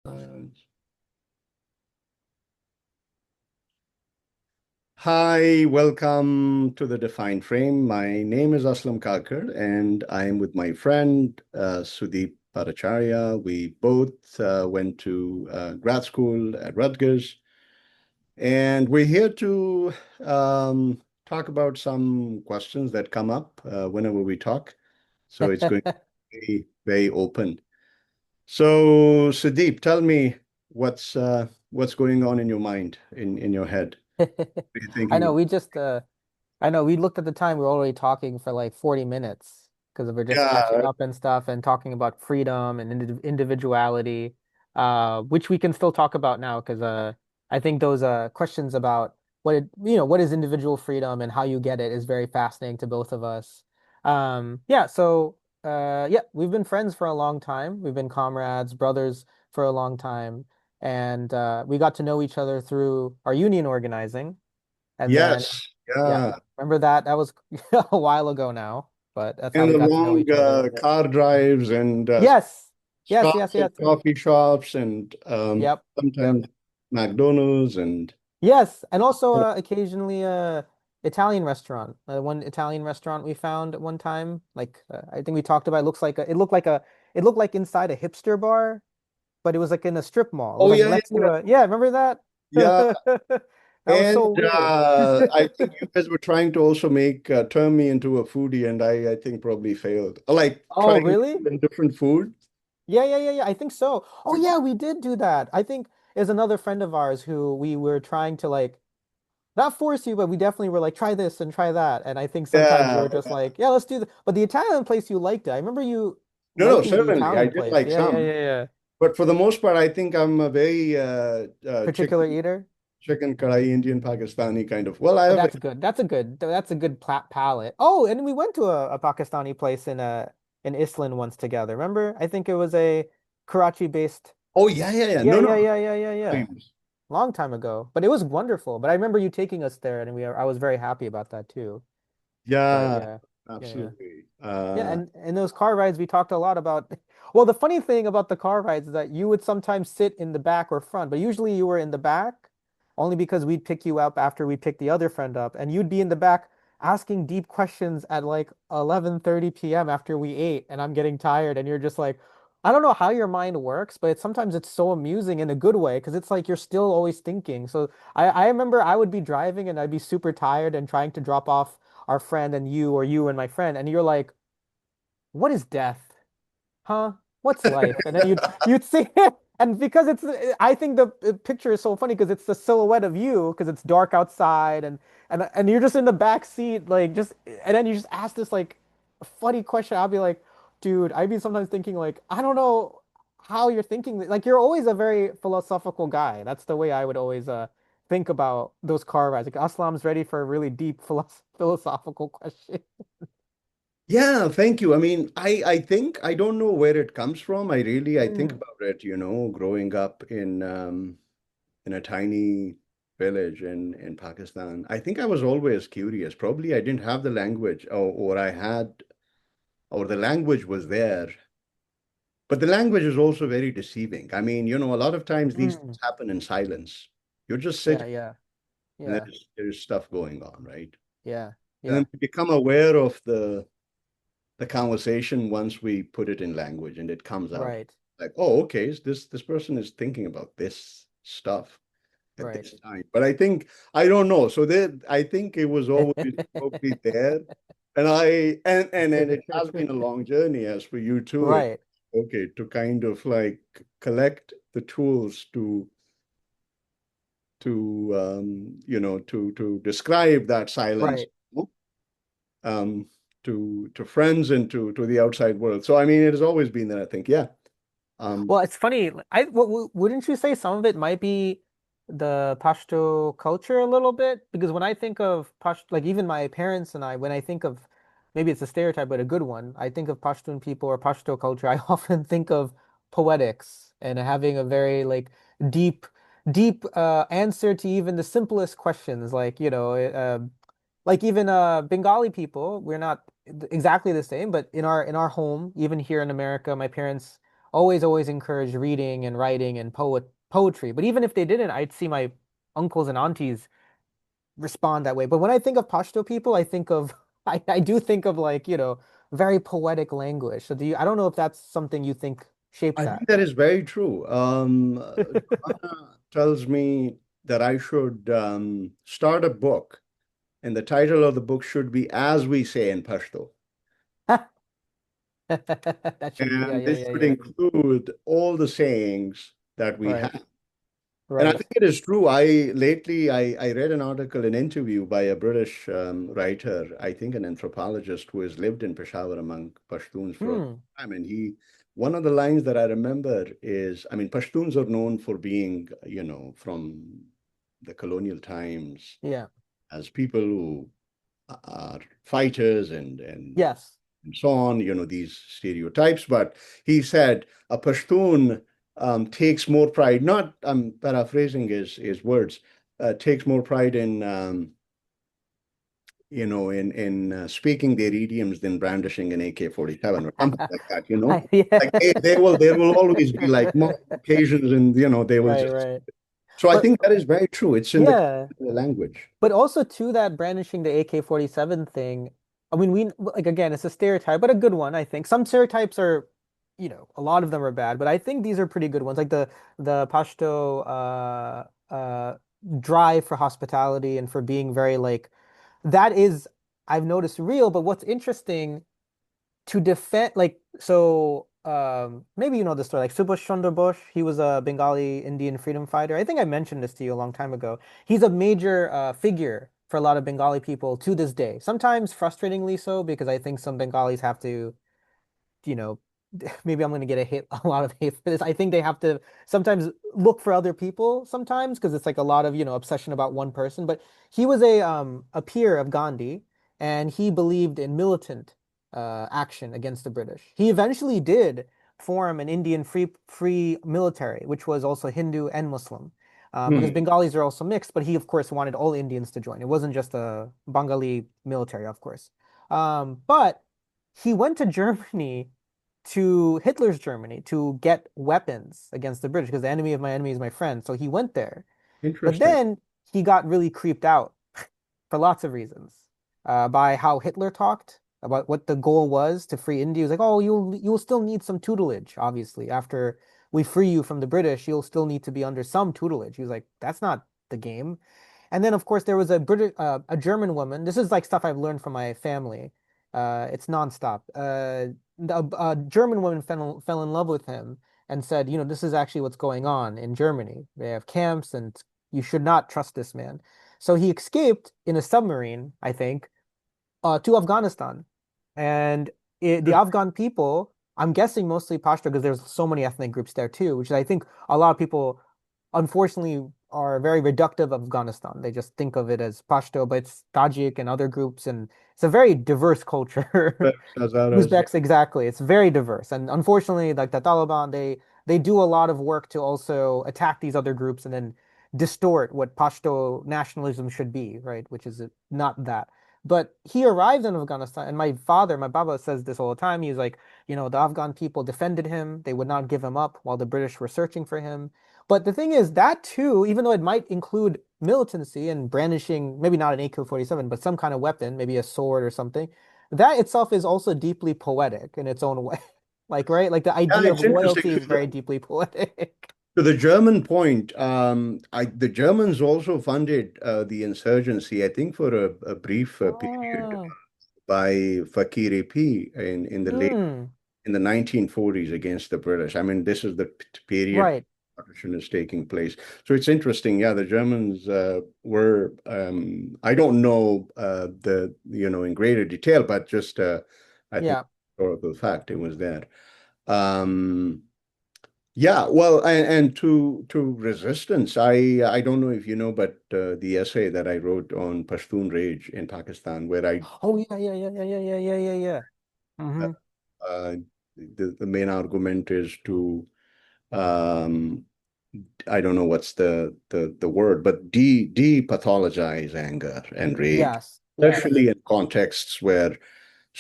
Uh, Hi, welcome to the Defined Frame. My name is Aslam Kakar, and I'm with my friend Sudip Bhattacharya. We both went to grad school at Rutgers, and we're here to talk about some questions that come up whenever we talk. So it's going to be very open. So, Sudeep, tell me what's going on in your mind, in your head. What are you I thinking know about? we looked at the time, we were already talking for like 40 minutes because we're just catching Yeah, up and stuff and talking about freedom and individuality, which we can still talk about now because I think those questions about what is individual freedom and how you get it is very fascinating to both of us. Yeah, so yeah, we've been friends for a long time. We've been comrades, brothers for a long time, and we got to know each other through our union organizing. And then, yes, yeah, yeah. remember that? That was a while ago now, but that's how And we the got to know long each other. car drives and Yes, yes, yes, stops yes. at coffee shops and Yep, yep. sometimes McDonald's and Yes, and also occasionally Italian restaurant. One Italian restaurant we found at one time. Like I think we talked about. It looks like it looked like inside a hipster bar, but it was like in a strip mall. It was oh like yeah, next to yeah, a yeah. Remember that? yeah. That was And so weird. I think you guys were trying to also make turn me into a foodie, and I think probably failed. Like Oh, trying really? different food. Yeah, yeah, yeah, yeah. I think so. Oh, yeah, we did do that. I think there's another friend of ours who we were trying to like not force you, but we definitely were like, try this and try that. And I think sometimes you Yeah. were just like, yeah, let's do that. But the Italian place you liked it. I remember you No, no, liking the certainly. I Italian did place. like Yeah, yeah, some. yeah, yeah. But for the most part, I think I'm a very Particular eater. chicken kadai Indian Pakistani kind of. Well, I Oh, have that's good. That's a good palate. Oh, and we went to a Pakistani place in Island once together. Remember? I think it was a Karachi-based. oh yeah, yeah, yeah. Yeah, No, no, yeah, no. yeah, yeah, yeah, yeah. Times. Long time ago, but it was wonderful. But I remember you taking us there, and I was very happy about that too. But Yeah, yeah, yeah, yeah, absolutely. yeah. And those car rides, we talked a lot about. Well, the funny thing about the car rides is that you would sometimes sit in the back or front, but usually you were in the back, only because we'd pick you up after we picked the other friend up, and you'd be in the back asking deep questions at like 11:30 p.m. after we ate, and I'm getting tired, and you're just like. I don't know how your mind works, but sometimes it's so amusing in a good way because it's like you're still always thinking. So I remember I would be driving and I'd be super tired and trying to drop off our friend and you or you and my friend, and you're like, "What is death? Huh? What's life?" And then you'd see it, and because I think the picture is so funny because it's the silhouette of you because it's dark outside and you're just in the back seat like just and then you just ask this like funny question. I'll be like, dude, I'd be sometimes thinking like, I don't know how you're thinking. Like you're always a very philosophical guy. That's the way I would always think about those car rides. Like Aslam's ready for a really deep philosophical question. Yeah, thank you. I mean, I think I don't know where it comes from. I think Mm, about it, growing up in a tiny village in Pakistan. I think I was always curious. Probably I didn't have the language, or I had, or the language was there. But the language is also very deceiving. I mean, a lot of times these things mm. happen in silence. You're just Yeah, sitting yeah, and yeah, there's stuff going on, right? yeah, And yeah. then we become aware of the conversation once we put it in language and it comes out Right, like, oh, okay, so this person is thinking about this stuff at right. this time. But I don't know. So there, I think it was always probably there. And it has been a long journey as for you too. It Right, okay to kind of like collect the tools to describe that silence, right. um to friends and to the outside world. So I mean it has always been there, I think. Yeah. Um Well, it's funny. Wouldn't you say some of it might be the Pashto culture a little bit? Because when I think of like even my parents and I, when I think of, maybe it's a stereotype, but a good one, I think of Pashtun people or Pashto culture, I often think of poetics and having a very like deep, deep answer to even the simplest questions. Like even Bengali people, we're not exactly the same, but in our home, even here in America, my parents always encouraged reading and writing and poetry. But even if they didn't, I'd see my uncles and aunties respond that way. But when I think of Pashto people, I think of I do think of like, very poetic language. So I don't know if that's something you think shaped I that. think that is very true. Joanna tells me that I should start a book, and the title of the book should be "As We Say in Pashto." That should, yeah, And yeah, this yeah, should yeah. include all the sayings that we Right, have. And I right. think it is true. I read an article, an interview by a British writer, I think an anthropologist who has lived in Peshawar among Pashtuns for a long Hmm. time. And one of the lines that I remember is, I mean, Pashtuns are known for being, from the colonial times Yeah. as people who are fighters Yes. and so on, these stereotypes. But he said a Pashtun takes more pride, not, I'm paraphrasing his words, takes more pride in, speaking their idioms than brandishing an AK-47 or something like that. Yeah. Like there will always be like more occasions and, they will Right, just. right. So I But think that is very true. It's in yeah. the language. But also to that brandishing the AK-47 thing, I mean, we like again, it's a stereotype, but a good one, I think. Some stereotypes are, a lot of them are bad, but I think these are pretty good ones. Like the Pashto drive for hospitality and for being very like that is I've noticed real, but what's interesting to defend maybe you know the story like Subhash Chandra Bose. He was a Bengali Indian freedom fighter. I think I mentioned this to you a long time ago. He's a major figure for a lot of Bengali people to this day, sometimes frustratingly so, because I think some Bengalis have to, you know, maybe I'm going to get a lot of hate for this. I think they have to sometimes look for other people sometimes because it's like a lot of, obsession about one person. But he was a peer of Gandhi, and he believed in militant action against the British. He eventually did form an Indian free military, which was also Hindu and Muslim. Because Hmm. Bengalis are also mixed, but he, of course, wanted all Indians to join. It wasn't just a Bengali military, of course. But he went to Germany, to Hitler's Germany, to get weapons against the British because the enemy of my enemy is my friend. So he went there. But Interesting. then he got really creeped out for lots of reasons by how Hitler talked about what the goal was to free India. He was like, "Oh, you'll still need some tutelage, obviously. After we free you from the British, you'll still need to be under some tutelage." He was like, "That's not the game." And then, of course, there was a German woman. This is like stuff I've learned from my family. It's nonstop. A German woman fell in love with him and said, this is actually what's going on in Germany. They have camps, and you should not trust this man. So he escaped in a submarine, I think, to Afghanistan. And the Afghan people, I'm guessing mostly Pashto because there's so many ethnic groups there too, which I think a lot of people, unfortunately, are very reductive of Afghanistan. They just think of it as Pashto, but it's Tajik and other groups, and it's a very diverse culture. Hazaras, Uzbeks, exactly. It's very diverse. And unfortunately, like the Taliban, they do a lot of work to also attack these other groups and then distort what Pashto nationalism should be, right? Which is not that. But he arrived in Afghanistan, and my father, my Baba, says this all the time. He's like, the Afghan people defended him. They would not give him up while the British were searching for him. But the thing is, that too, even though it might include militancy and brandishing, maybe not an AK-47, but some kind of weapon, maybe a sword or something, that itself is also deeply poetic in its own way. Like, right? Like the yeah, idea of it's interesting. loyalty is very deeply poetic. To the German point, the Germans also funded the insurgency, I think, for a brief period Ah, by Fakir P hmm, in the 1940s against the British. I mean, this is the period right. partition is taking place. So it's interesting. Yeah, the Germans were. I don't know in greater detail, but just I think Yeah. historical fact it was there. Um, Yeah, well, and to resistance, I don't know if you know, but the essay that I wrote on Pashtun rage in Pakistan, where I Oh, yeah, yeah, yeah, yeah, yeah, yeah, yeah, yeah, yeah. uh, Hmm. the main argument is to um, I don't know what's the word, but depathologize anger and rage, Yes, yes. especially in contexts where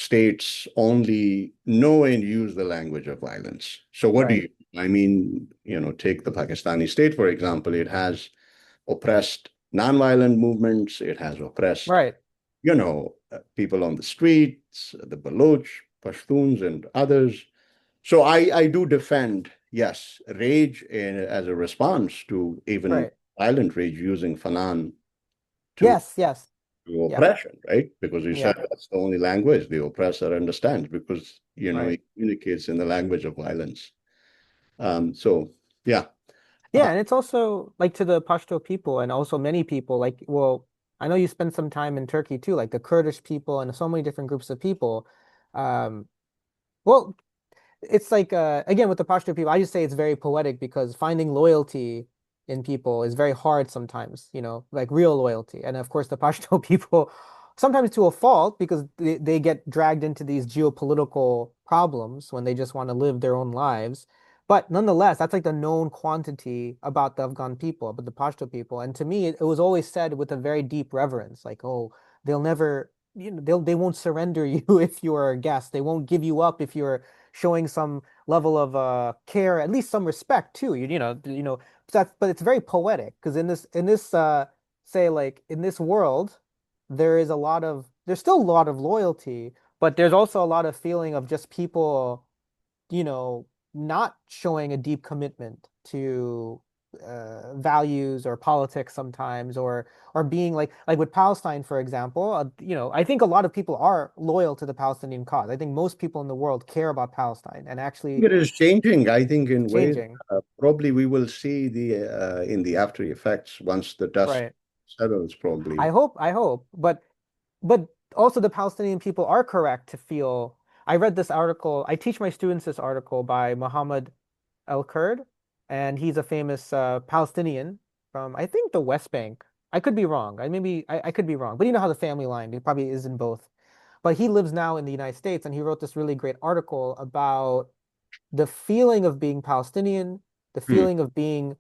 states only know and use the language of violence. So what do Right. you, I mean, take the Pakistani state, for example, it has oppressed nonviolent movements, it has oppressed, Right. people on the streets, the Baloch, Pashtuns, and others. So I do defend, yes, rage as a response to even Right. violent rage using Fanon to Yes, yes. Yeah. oppression, right? Because you Yeah. said that's the only language the oppressor understands because, Right. he communicates in the language of violence. So, yeah. Uh, Yeah, and it's also like to the Pashto people and also many people like well, I know you spent some time in Turkey too, like the Kurdish people and so many different groups of people. Um, well, it's like again with the Pashto people, I just say it's very poetic because finding loyalty in people is very hard sometimes, like real loyalty. And of course, the Pashto people, sometimes to a fault, because they get dragged into these geopolitical problems when they just want to live their own lives. But nonetheless, that's like the known quantity about the Afghan people, about the Pashto people. And to me, it was always said with a very deep reverence, like, oh, they'll never, they won't surrender you if you are a guest. They won't give you up if you're showing some level of care, at least some respect too. But it's very poetic because in this say like in this world, there's still a lot of loyalty, but there's also a lot of feeling of just people, you know, not showing a deep commitment to values or politics sometimes, or being like with Palestine, for example. I think a lot of people are loyal to the Palestinian cause. I think most people in the world care about Palestine and actually it is changing, I think, in ways changing. probably we will see in the after effects once the dust Right. settles, probably. I hope, but also the Palestinian people are correct to feel. I read this article. I teach my students this article by Muhammad El-Kurd, and he's a famous Palestinian from I think the West Bank. I could be wrong. I could be wrong, but you know how the family line it probably is in both. But he lives now in the United States, and he wrote this really great article about the feeling of being Palestinian, the Hmm. feeling of being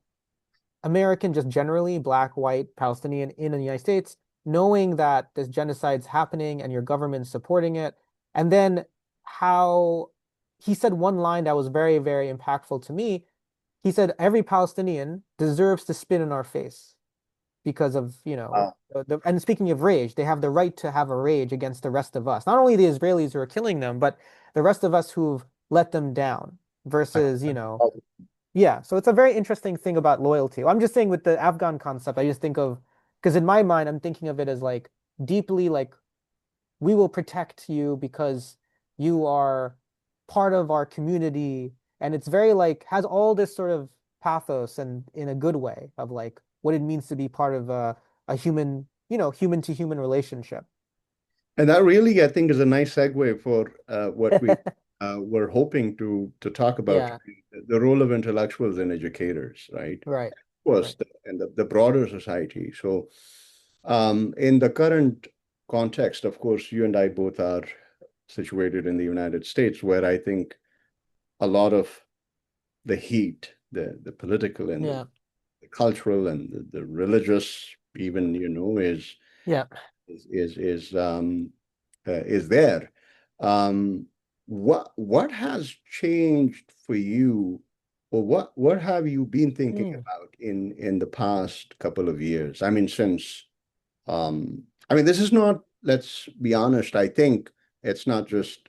American, just generally, black, white, Palestinian in the United States, knowing that this genocide's happening and your government's supporting it. And then how he said one line that was very, very impactful to me. He said, every Palestinian deserves to spit in our face because of, Uh, and speaking of rage, they have the right to have a rage against the rest of us. Not only the Israelis who are killing them, but the rest of us who've let them down versus, yeah, so it's a very interesting thing about loyalty. I'm just saying with the Afghan concept, I just think of because in my mind, I'm thinking of it as like deeply like we will protect you because you are part of our community. And it's very like has all this sort of pathos and in a good way of like what it means to be part of a human, human to human relationship. and that really, I think, is a nice segue for what we were hoping to talk about, Yeah, the role of intellectuals and educators, right? right, Of course, right. and the broader society. So, in the current context, of course, you and I both are situated in the United States, where I think a lot of the heat, the political and Yeah, the cultural and the religious, even, yeah. is there. What has changed for you, or what have you been thinking Mm, about in the past couple of years? I mean, since I mean, this is not. Let's be honest. I think it's not just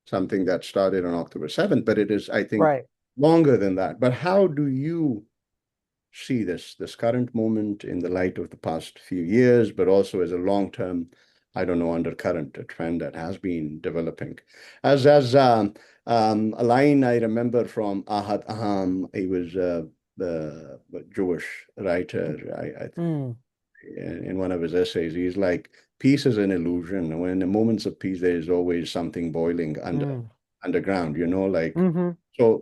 something that started on October 7th, but it is, I think, right. longer than that. But how do you see this current moment in the light of the past few years, but also as a long-term, I don't know, undercurrent, a trend that has been developing? As a line I remember from Ahad Aham, he was the Jewish writer. Mm, In one of his essays, he's like, peace is an illusion. When in moments of peace, there is always something boiling mm, underground, like mm-hmm. so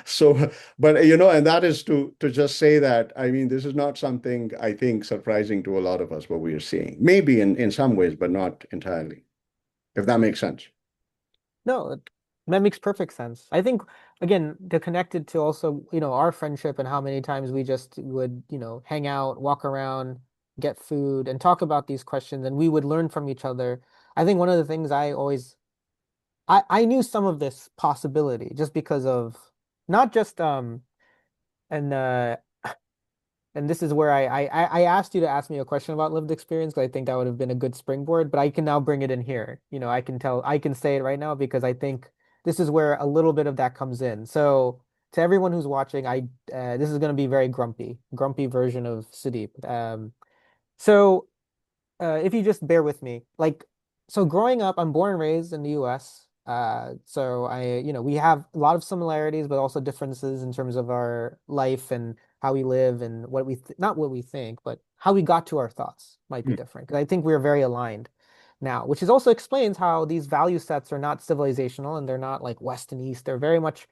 so but and that is to just say that, I mean, this is not something I think surprising to a lot of us what we are seeing. Maybe in some ways, but not entirely, if that makes sense. No, that makes perfect sense. I think again, to connect it to also, our friendship and how many times we just would, hang out, walk around, get food, and talk about these questions, and we would learn from each other. I think one of the things I knew some of this possibility just because of not just and and this is where I asked you to ask me a question about lived experience because I think that would have been a good springboard, but I can now bring it in here. I can say it right now because I think this is where a little bit of that comes in. So to everyone who's watching, I this is going to be very grumpy version of Sudeep. So if you just bear with me, like, so growing up, I'm born and raised in the US. So we have a lot of similarities, but also differences in terms of our life and how we live and what we, th not what we think, but how we got to our thoughts might be Mm. different. Because I think we're very aligned now, which is also explains how these value sets are not civilizational and they're not like West and East. They're very much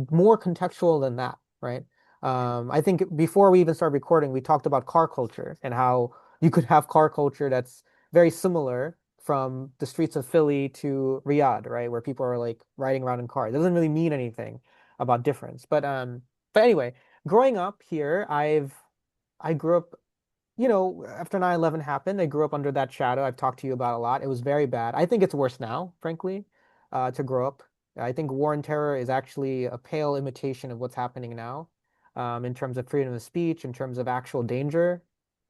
more contextual than that, right? I think before we even started recording, we talked about car culture and how you could have car culture that's very similar from the streets of Philly to Riyadh, right? Where people are like riding around in cars. It doesn't really mean anything about difference. But anyway, growing up here, I grew up, after 9/11 happened, I grew up under that shadow I've talked to you about a lot. It was very bad. I think it's worse now, frankly, to grow up. I think war and terror is actually a pale imitation of what's happening now, in terms of freedom of speech, in terms of actual danger,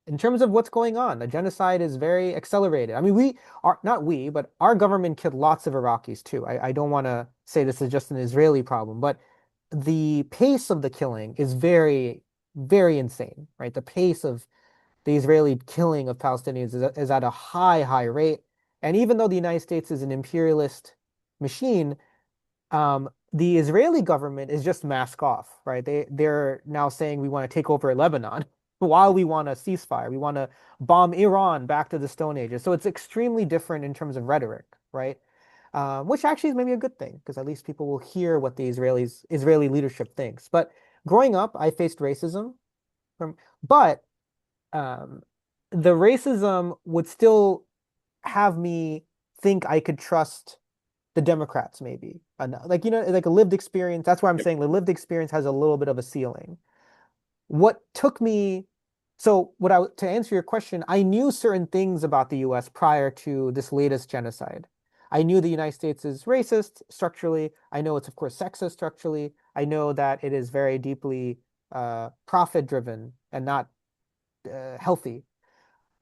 in terms of what's going on. The genocide is very accelerated. I mean, we are not we, but our government killed lots of Iraqis too. I don't want to say this is just an Israeli problem, but the pace of the killing is very, very insane, right? The pace of the Israeli killing of Palestinians is at a high rate. And even though the United States is an imperialist machine, the Israeli government is just mask off, right? They're now saying we want to take over Lebanon while we want a ceasefire. We want to bomb Iran back to the Stone Ages. So it's extremely different in terms of rhetoric, right? Which actually is maybe a good thing because at least people will hear what the Israeli leadership thinks. But growing up, I faced racism but um, the racism would still have me think I could trust the Democrats, maybe. Like, like a lived experience. That's why I'm Yep. saying the lived experience has a little bit of a ceiling. What took me, so to answer your question, I knew certain things about the US prior to this latest genocide. I knew the United States is racist structurally. I know it's, of course, sexist structurally. I know that it is very deeply profit driven and not healthy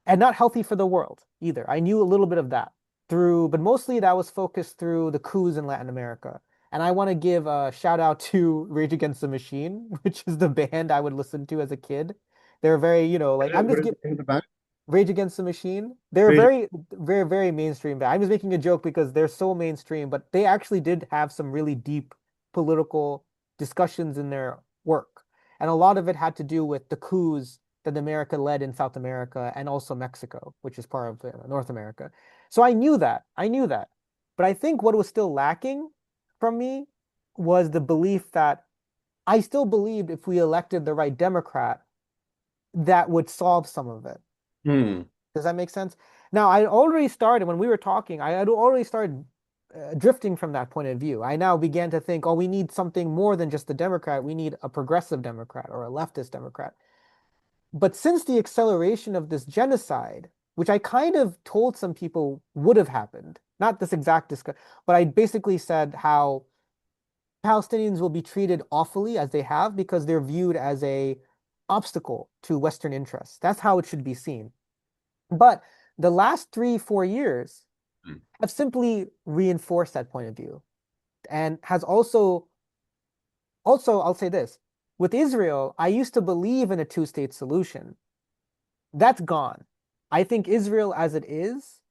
and not healthy for the world either. I knew a little bit of that but mostly that was focused through the coups in Latin America. And I want to give a shout out to Rage Against the Machine, which is the band I would listen to as a kid. They're very, like I'm What just is the giving name of the band? Rage Against the Machine. They're Rage. very mainstream band. I'm just making a joke because they're so mainstream, but they actually did have some really deep political discussions in their work. And a lot of it had to do with the coups that America led in South America and also Mexico, which is part of North America. So I knew that. I knew that. But I think what was still lacking from me was the belief that I still believed if we elected the right Democrat, that would solve some of it. Hmm. Does that make sense? Now, I already started when we were talking, I had already started drifting from that point of view. I now began to think, oh, we need something more than just a Democrat. We need a progressive Democrat or a leftist Democrat. But since the acceleration of this genocide, which I kind of told some people would have happened, not this exact discussion, but I basically said how Palestinians will be treated awfully as they have because they're viewed as a obstacle to Western interests. That's how it should be seen. But the last 3, 4 years Hmm. have simply reinforced that point of view and has also, I'll say this, with Israel, I used to believe in a two-state solution. That's gone. I think Israel as it is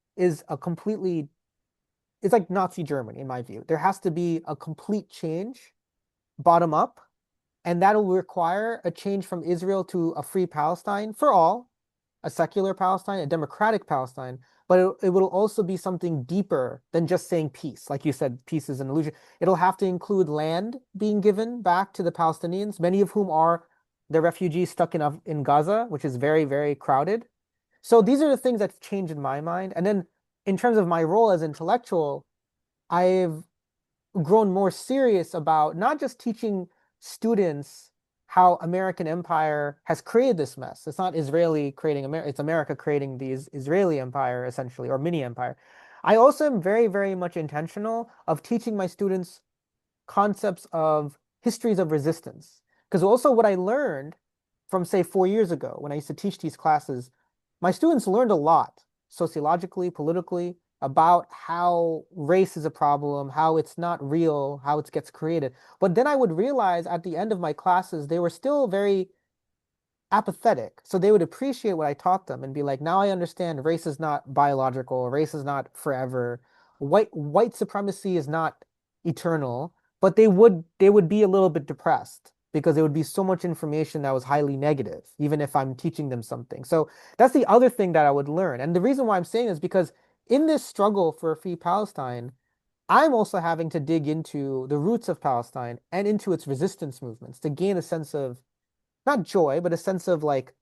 a completely, it's like Nazi Germany in my view. There has to be a complete change bottom up, and that'll require a change from Israel to a free Palestine for all, a secular Palestine, a democratic Palestine, but it will also be something deeper than just saying peace. Like you said, peace is an illusion. It'll have to include land being given back to the Palestinians, many of whom are the refugees stuck in Gaza, which is very crowded. So these are the things that change in my mind. And then in terms of my role as intellectual, I've grown more serious about not just teaching students how American empire has created this mess. It's not Israeli creating America, it's America creating the Israeli empire essentially, or mini empire. I also am very, very much intentional of teaching my students concepts of histories of resistance. Because also what I learned from, say, 4 years ago when I used to teach these classes, my students learned a lot sociologically, politically, about how race is a problem, how it's not real, how it gets created. But then I would realize at the end of my classes, they were still very apathetic. So they would appreciate what I taught them and be like, now I understand race is not biological, race is not forever, white supremacy is not eternal, but they would be a little bit depressed because there would be so much information that was highly negative, even if I'm teaching them something. So that's the other thing that I would learn. And the reason why I'm saying is because in this struggle for a free Palestine, I'm also having to dig into the roots of Palestine and into its resistance movements to gain a sense of not joy, but a sense of like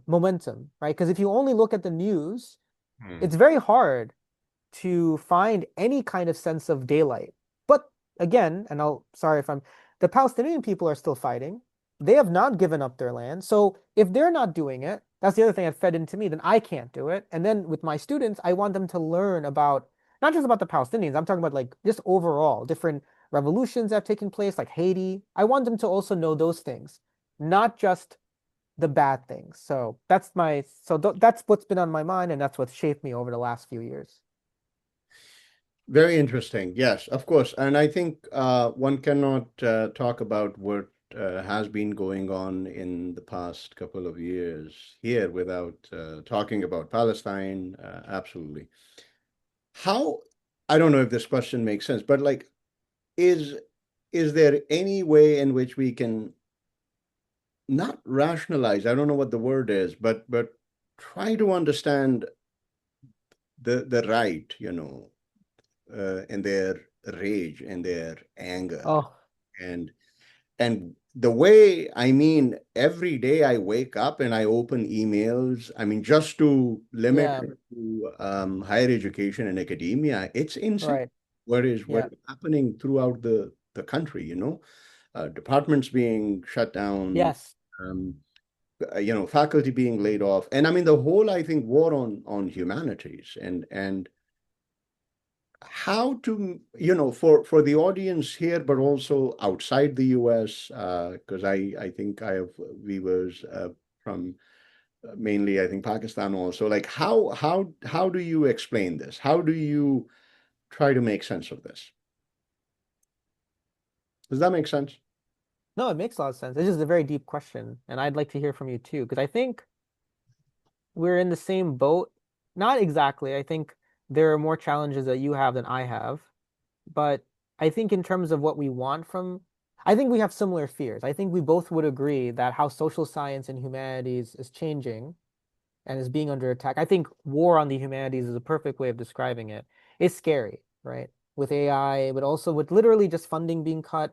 momentum, right? Because if you only look at the news, Hmm. it's very hard to find any kind of sense of daylight. But again, and I'll sorry if I'm the Palestinian people are still fighting. They have not given up their land. So if they're not doing it, that's the other thing that fed into me, then I can't do it. And then with my students, I want them to learn about not just about the Palestinians, I'm talking about like just overall different revolutions that have taken place, like Haiti. I want them to also know those things, not just the bad things. So that's what's been on my mind, and that's what's shaped me over the last few years. Very interesting. Yes, of course. And I think one cannot talk about what has been going on in the past couple of years here without talking about Palestine. Absolutely. How, I don't know if this question makes sense, but like, is is there any way in which we can not rationalize, I don't know what the word is, but try to understand the right, and their rage and their anger. Oh, And and the way, I mean, every day I wake up and I open emails, I mean, just to limit yeah, it to higher education and academia, it's insane. right. What Yeah. is happening throughout the country, departments being shut down, Yes. um, faculty being laid off, and I mean the whole, I think, war on humanities, and how to, for the audience here, but also outside the US, because I think I have viewers from mainly, I think, Pakistan also. Like, how do you explain this? How do you try to make sense of this? Does that make sense? No, it makes a lot of sense. It's just a very deep question, and I'd like to hear from you too, because I think we're in the same boat. Not exactly. I think there are more challenges that you have than I have, but I think in terms of what we want from, I think we have similar fears. I think we both would agree that how social science and humanities is changing and is being under attack. I think war on the humanities is a perfect way of describing it. It's scary, right? With AI, but also with literally just funding being cut.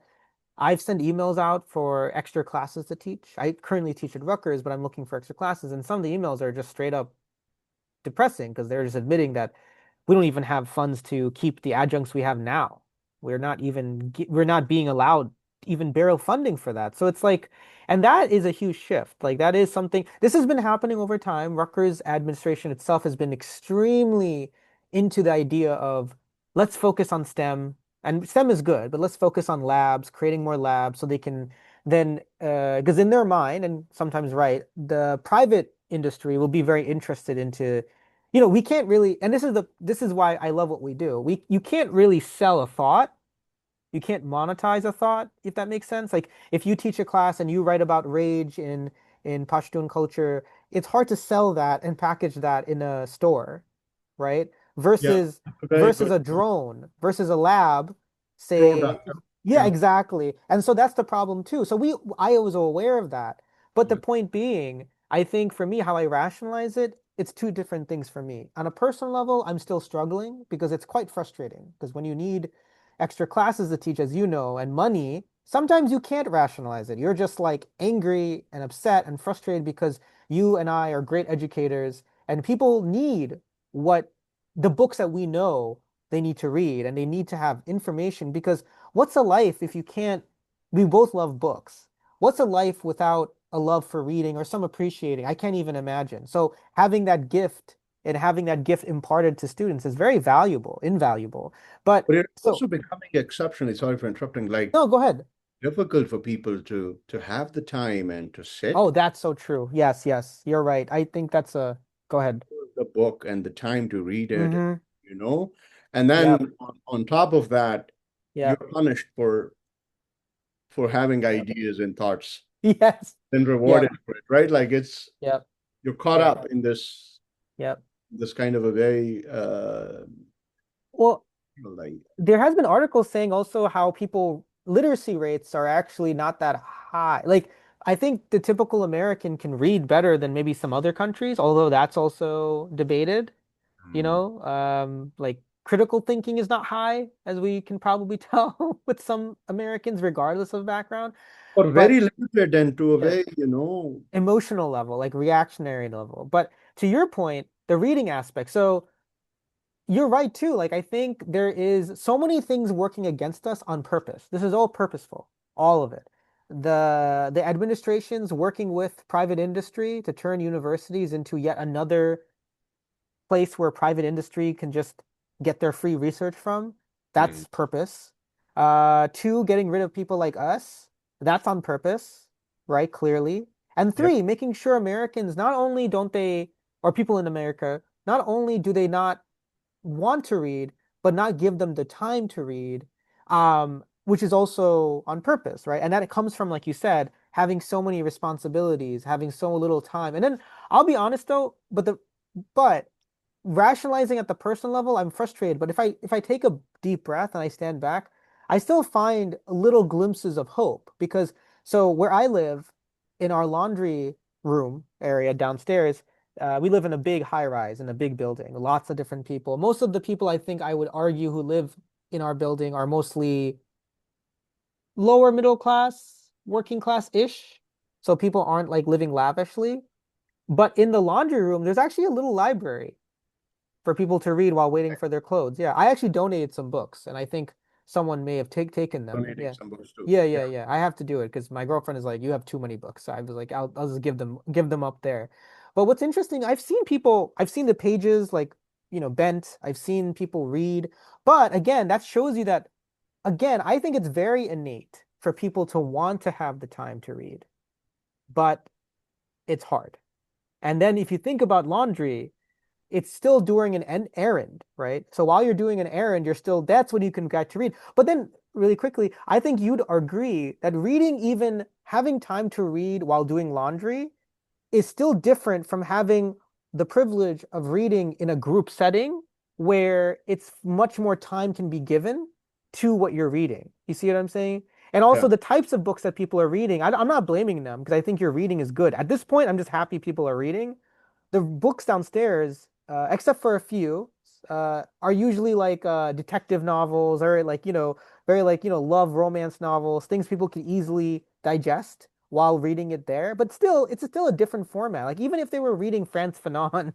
I've sent emails out for extra classes to teach. I currently teach at Rutgers, but I'm looking for extra classes, and some of the emails are just straight up depressing because they're just admitting that we don't even have funds to keep the adjuncts we have now. We're not being allowed even barrel funding for that. So it's like, and that is a huge shift. Like that is something, this has been happening over time. Rutgers administration itself has been extremely into the idea of let's focus on STEM. And STEM is good, but let's focus on labs, creating more labs so they can then, because in their mind, and sometimes right, the private industry will be very interested into we can't really, and this is why I love what we do. You can't really sell a thought. You can't monetize a thought, if that makes sense. Like if you teach a class and you write about rage in Pashtun culture, it's hard to sell that and package that in a store, right? Yeah, Versus very versus good a drone, versus a lab, say, product. yeah, Yeah. exactly. And so that's the problem too. So I was aware of that. But the Yeah. point being, I think for me, how I rationalize it, it's two different things for me. On a personal level, I'm still struggling because it's quite frustrating. Because when you need extra classes to teach, as you know, and money, sometimes you can't rationalize it. You're just like angry and upset and frustrated because you and I are great educators and people need what the books that we know they need to read and they need to have information because what's a life if you can't, we both love books. What's a life without a love for reading or some appreciating? I can't even imagine. So having that gift and having that gift imparted to students is very valuable, invaluable. But But it's so, also becoming exceptionally, sorry for interrupting, like no, go ahead. difficult for people to have the time and to sit Oh, that's so true. Yes, yes, you're right. I think that's a, go ahead. with the book and the time to read it, Mm-hmm. you know. And Yep, then on top of that, you're yep, punished for having yep. ideas and thoughts Yes. and rewarded Yep, for it, right? Like it's yep, you're caught yep, up in yep. this kind of a very Well, like there has been articles saying also how people literacy rates are actually not that high. Like I think the typical American can read better than maybe some other countries, although that's also debated, hmm. like critical thinking is not high, as we can probably tell with some Americans, regardless of background. Or But very limited and to a yeah, very, emotional level, like reactionary level. But to your point, the reading aspect. So you're right too. Like I think there is so many things working against us on purpose. This is all purposeful, all of it. The administration's working with private industry to turn universities into yet another place where private industry can just get their free research from. hmm. That's purpose. Two, getting rid of people like us. That's on purpose, right? Clearly. And Yep. three, making sure Americans not only don't they, or people in America, not only do they not want to read, but not give them the time to read, which is also on purpose, right? And that it comes from, like you said, having so many responsibilities, having so little time. And then I'll be honest though, but rationalizing at the personal level, I'm frustrated. But if I take a deep breath and I stand back, I still find little glimpses of hope because so where I live in our laundry room area downstairs, we live in a big high rise in a big building, lots of different people. Most of the people I think I would argue who live in our building are mostly lower middle class, working class-ish. So people aren't like living lavishly. But in the laundry room, there's actually a little library for people to read while waiting for their clothes. Yeah, I actually donated some books, and I think someone may have taken them. Donating Yeah, some books too. yeah, Yeah. yeah, yeah. I have to do it because my girlfriend is like, "You have too many books." So I was like, "I'll just give them up there." But what's interesting, I've seen the pages like bent. I've seen people read, but again, that shows you that again, I think it's very innate for people to want to have the time to read, but it's hard. And then if you think about laundry, it's still doing an errand, right? So while you're doing an errand, that's when you can get to read. But then really quickly, I think you'd agree that reading, even having time to read while doing laundry, is still different from having the privilege of reading in a group setting where it's much more time can be given to what you're reading. You see what I'm saying? And also Yeah. the types of books that people are reading. I'm not blaming them because I think your reading is good. At this point, I'm just happy people are reading the books downstairs, except for a few, are usually like detective novels or like, very like, love romance novels, things people can easily digest while reading it there. But still, it's still a different format. Like even if they were reading Frantz Fanon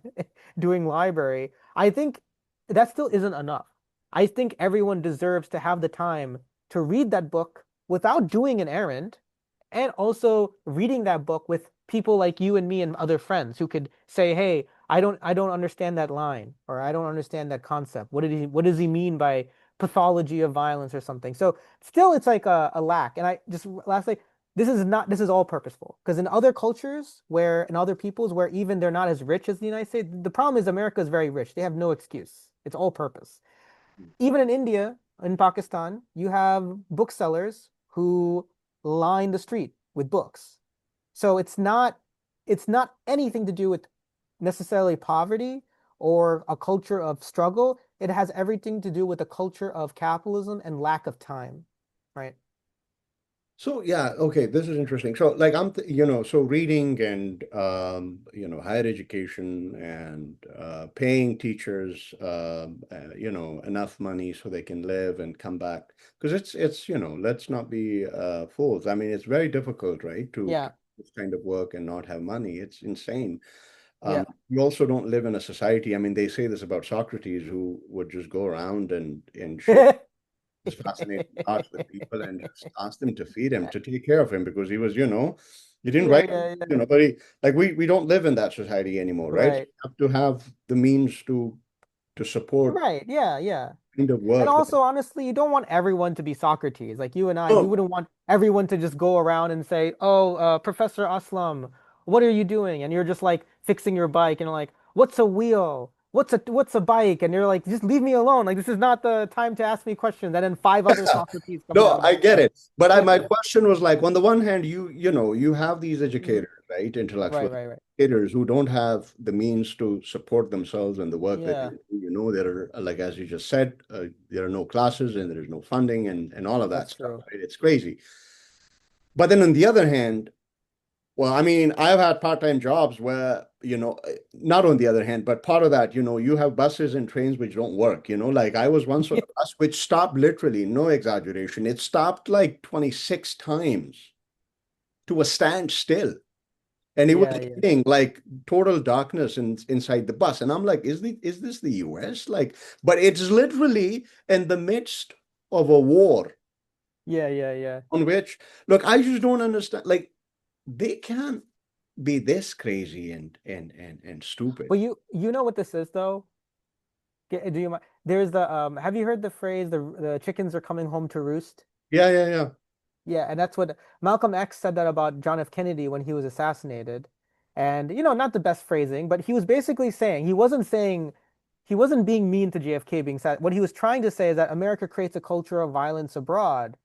doing library, I think that still isn't enough. I think everyone deserves to have the time to read that book without doing an errand and also reading that book with people like you and me and other friends who could say, "Hey, I don't understand that line or I don't understand that concept. What does he mean by pathology of violence or something?" So still it's like a lack. And I just lastly, this is all purposeful because in other cultures where in other peoples where even they're not as rich as the United States, the problem is America is very rich. They have no excuse. It's all purpose. Even in India, in Pakistan, you have booksellers who line the street with books. So it's not anything to do with necessarily poverty or a culture of struggle. It has everything to do with a culture of capitalism and lack of time, right? So yeah, okay, this is interesting. So like so reading and higher education and paying teachers enough money so they can live and come back because it's let's not be fools. I mean, it's very difficult, right, to Yeah, do this kind of work and not have money. It's insane. yeah. We also don't live in a society. I mean, they say this about Socrates, who would just go around and share his fascinating thoughts with people and just ask them to feed him, to take care of him, because he was, You didn't Yeah, write, yeah, you yeah. know, but like we don't live in that society anymore, right? You Right. have to have the means to support Right. Yeah, yeah. kind of And work that. also, honestly, you don't want everyone to be Socrates. Like you and I, we Oh, wouldn't want everyone to just go around and say, "Oh, Professor Aslam, what are you doing?" And you're just like fixing your bike, and like, "What's a wheel? What's a bike?" And you're like, "Just leave me alone. Like this is not the time to ask me questions." And then five other Socrates come no, down I there. get it. But my question was like, on the one hand, you have these Mhm. educators, right? Intellectual Right, right, right. educators who don't have the means to support themselves and the work that they Yeah, do. There are, like, as you just said, there are no classes and there is no funding and all of that that's stuff, true. right? It's crazy. But then on the other hand, well, I mean, I've had part-time jobs where, not on the other hand, but part of that, you have buses and trains which don't work, like I was once on a bus which stopped literally, no exaggeration. It stopped like 26 times to a standstill. And it was Yeah, yeah, hitting like total darkness inside the bus. And I'm like, is this the US? Like, but it's literally in the midst of a war yeah, yeah, yeah. on which, look, I just don't understand. Like, they can't be this crazy and stupid. But you know what this is though? Do you mind? There's the have you heard the phrase the chickens are coming home to roost? Yeah, yeah, yeah. Yeah, and that's what Malcolm X said that about John F. Kennedy when he was assassinated. And not the best phrasing, but he was basically saying he wasn't being mean to JFK being sad. What he was trying to say is that America creates a culture of violence abroad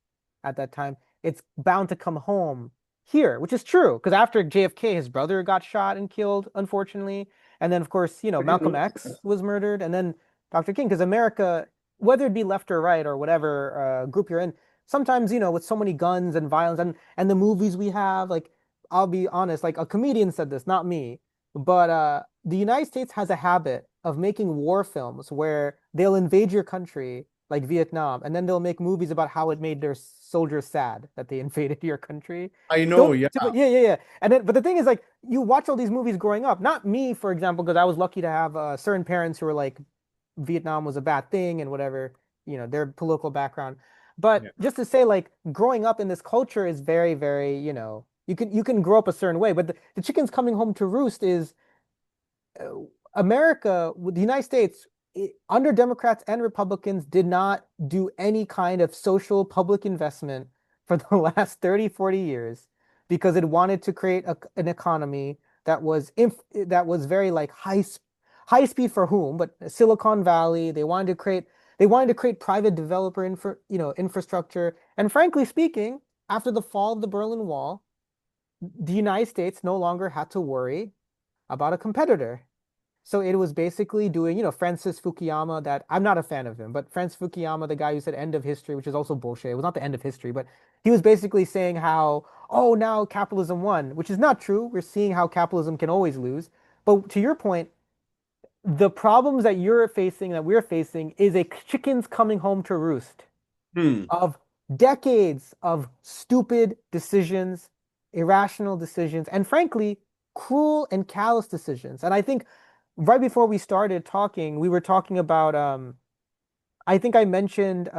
at that time. It's bound to come home here, which is true because after JFK, his brother got shot and killed, unfortunately. And then, of course, I didn't Malcolm know. X was murdered, and then Dr. King, because America, whether it be left or right or whatever group you're in, sometimes with so many guns and violence and the movies we have, like I'll be honest, like a comedian said this, not me, but the United States has a habit of making war films where they'll invade your country like Vietnam and then they'll make movies about how it made their soldiers sad that they invaded your country. I know, Don't yeah. Yeah, yeah, yeah. And then but the thing is, like, you watch all these movies growing up, not me for example, because I was lucky to have certain parents who were like Vietnam was a bad thing and whatever, their political background. But Yeah. just to say, like, growing up in this culture is very, very, you can grow up a certain way. But the chickens coming home to roost is uh, America, with the United States, under Democrats and Republicans, did not do any kind of social public investment for the last 30, 40 years because it wanted to create an economy that was very like high speed for whom, but Silicon Valley, they wanted to create private developer infrastructure. And frankly speaking, after the fall of the Berlin Wall, the United States no longer had to worry about a competitor. So it was basically doing, Francis Fukuyama, that I'm not a fan of him, but Francis Fukuyama, the guy who said end of history, which is also bullshit. It was not the end of history, but he was basically saying how, oh, now capitalism won, which is not true. We're seeing how capitalism can always lose. But to your point, the problems that you're facing, that we're facing, is a chickens coming home to roost Hmm. of decades of stupid decisions, irrational decisions, and frankly, cruel and callous decisions. And I think right before we started talking, we were talking about I think I mentioned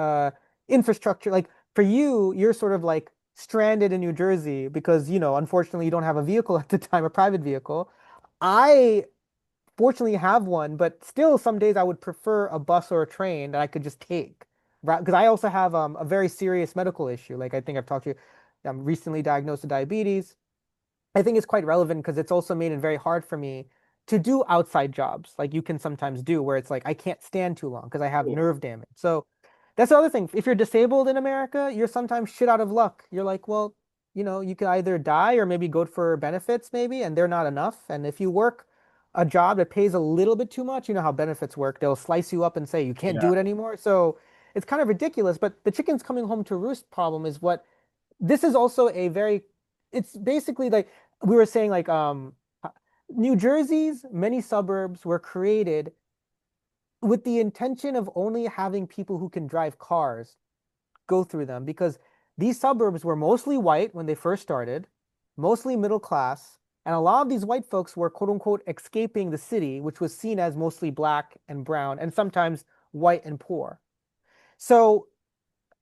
infrastructure. Like for you, you're sort of like stranded in New Jersey because, unfortunately you don't have a vehicle at the time, a private vehicle. I fortunately have one, but still some days I would prefer a bus or a train that I could just take. Right? Because I also have a very serious medical issue. Like I think I've talked to you. I'm recently diagnosed with diabetes. I think it's quite relevant because it's also made it very hard for me to do outside jobs like you can sometimes do where it's like I can't stand too long because I have Cool. nerve damage. So that's the other thing. If you're disabled in America, you're sometimes shit out of luck. You're like, well, you can either die or maybe go for benefits maybe, and they're not enough. And if you work a job that pays a little bit too much, you know how benefits work. They'll slice you up and say you can't Yeah. do it anymore. So it's kind of ridiculous. But the chickens coming home to roost problem is what this is also a very it's basically like we were saying like New Jersey's many suburbs were created with the intention of only having people who can drive cars go through them because these suburbs were mostly white when they first started, mostly middle class, and a lot of these white folks were quote unquote escaping the city, which was seen as mostly black and brown and sometimes white and poor. So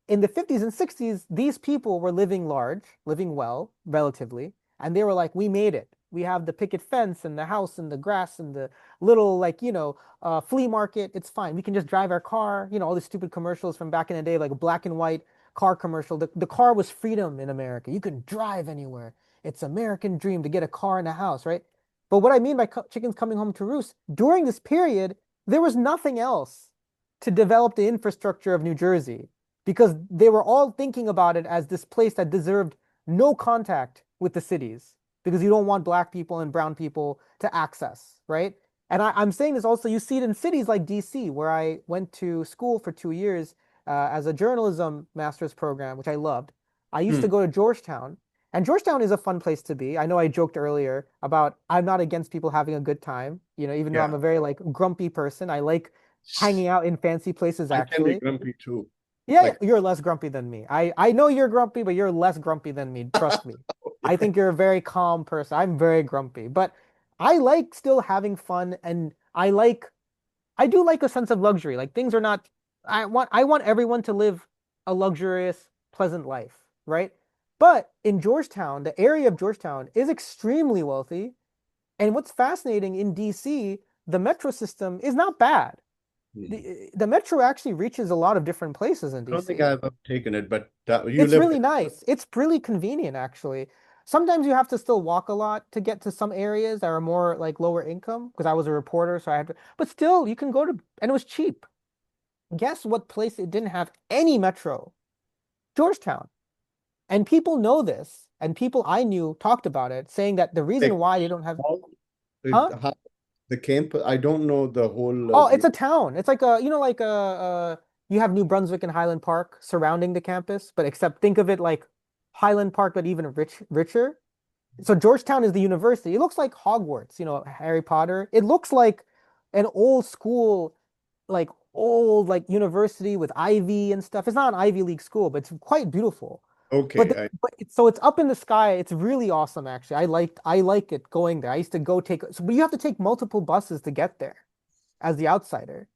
in the 50s and 60s, these people were living large, living well, relatively. And they were like, we made it. We have the picket fence and the house and the grass and the little like, flea market. It's fine. We can just drive our car. All these stupid commercials from back in the day, like a black and white car commercial. The car was freedom in America. You can drive anywhere. It's American dream to get a car and a house, right? But what I mean by chickens coming home to roost, during this period, there was nothing else to develop the infrastructure of New Jersey because they were all thinking about it as this place that deserved no contact with the cities because you don't want black people and brown people to access, right? And I'm saying this also, you see it in cities like DC, where I went to school for 2 years as a journalism master's program, which I loved. I used to Hmm. go to Georgetown, and Georgetown is a fun place to be. I know I joked earlier about I'm not against people having a good time, even though Yeah. I'm a very like grumpy person. I like hanging out in fancy places I can be actually. grumpy too. Yeah, Like, you're less grumpy than me. I know you're grumpy, but you're less grumpy than me. Trust me. I think you're a very calm person. I'm very grumpy, but I like still having fun and I do like a sense of luxury. Like things are not I want everyone to live a luxurious, pleasant life, right? But in Georgetown, the area of Georgetown is extremely wealthy. And what's fascinating in DC, the metro system is not bad. hmm. The metro actually reaches a lot of different places in I don't think DC. I've ever taken it, but you It's live really nice. It's really convenient, actually. Sometimes you have to still walk a lot to get to some areas that are more like lower income because I was a reporter, so I had to, but still you can go to, and it was cheap. Guess what place it didn't have any metro? Georgetown. And people know this, and people I knew talked about it, saying that the reason like why they don't have, all huh? the campus. I don't know the whole Oh, it's a town. It's like you have New Brunswick and Highland Park surrounding the campus, but except think of it like Highland Park, but even richer. So Georgetown is the university. It looks like Hogwarts, Harry Potter. It looks like an old school, like old like university with ivy and stuff. It's not an Ivy League school, but it's quite beautiful. But Okay, so it's up in the sky. It's really awesome, actually. I like it going there. I used to go but you have to take multiple buses to get there as the outsider.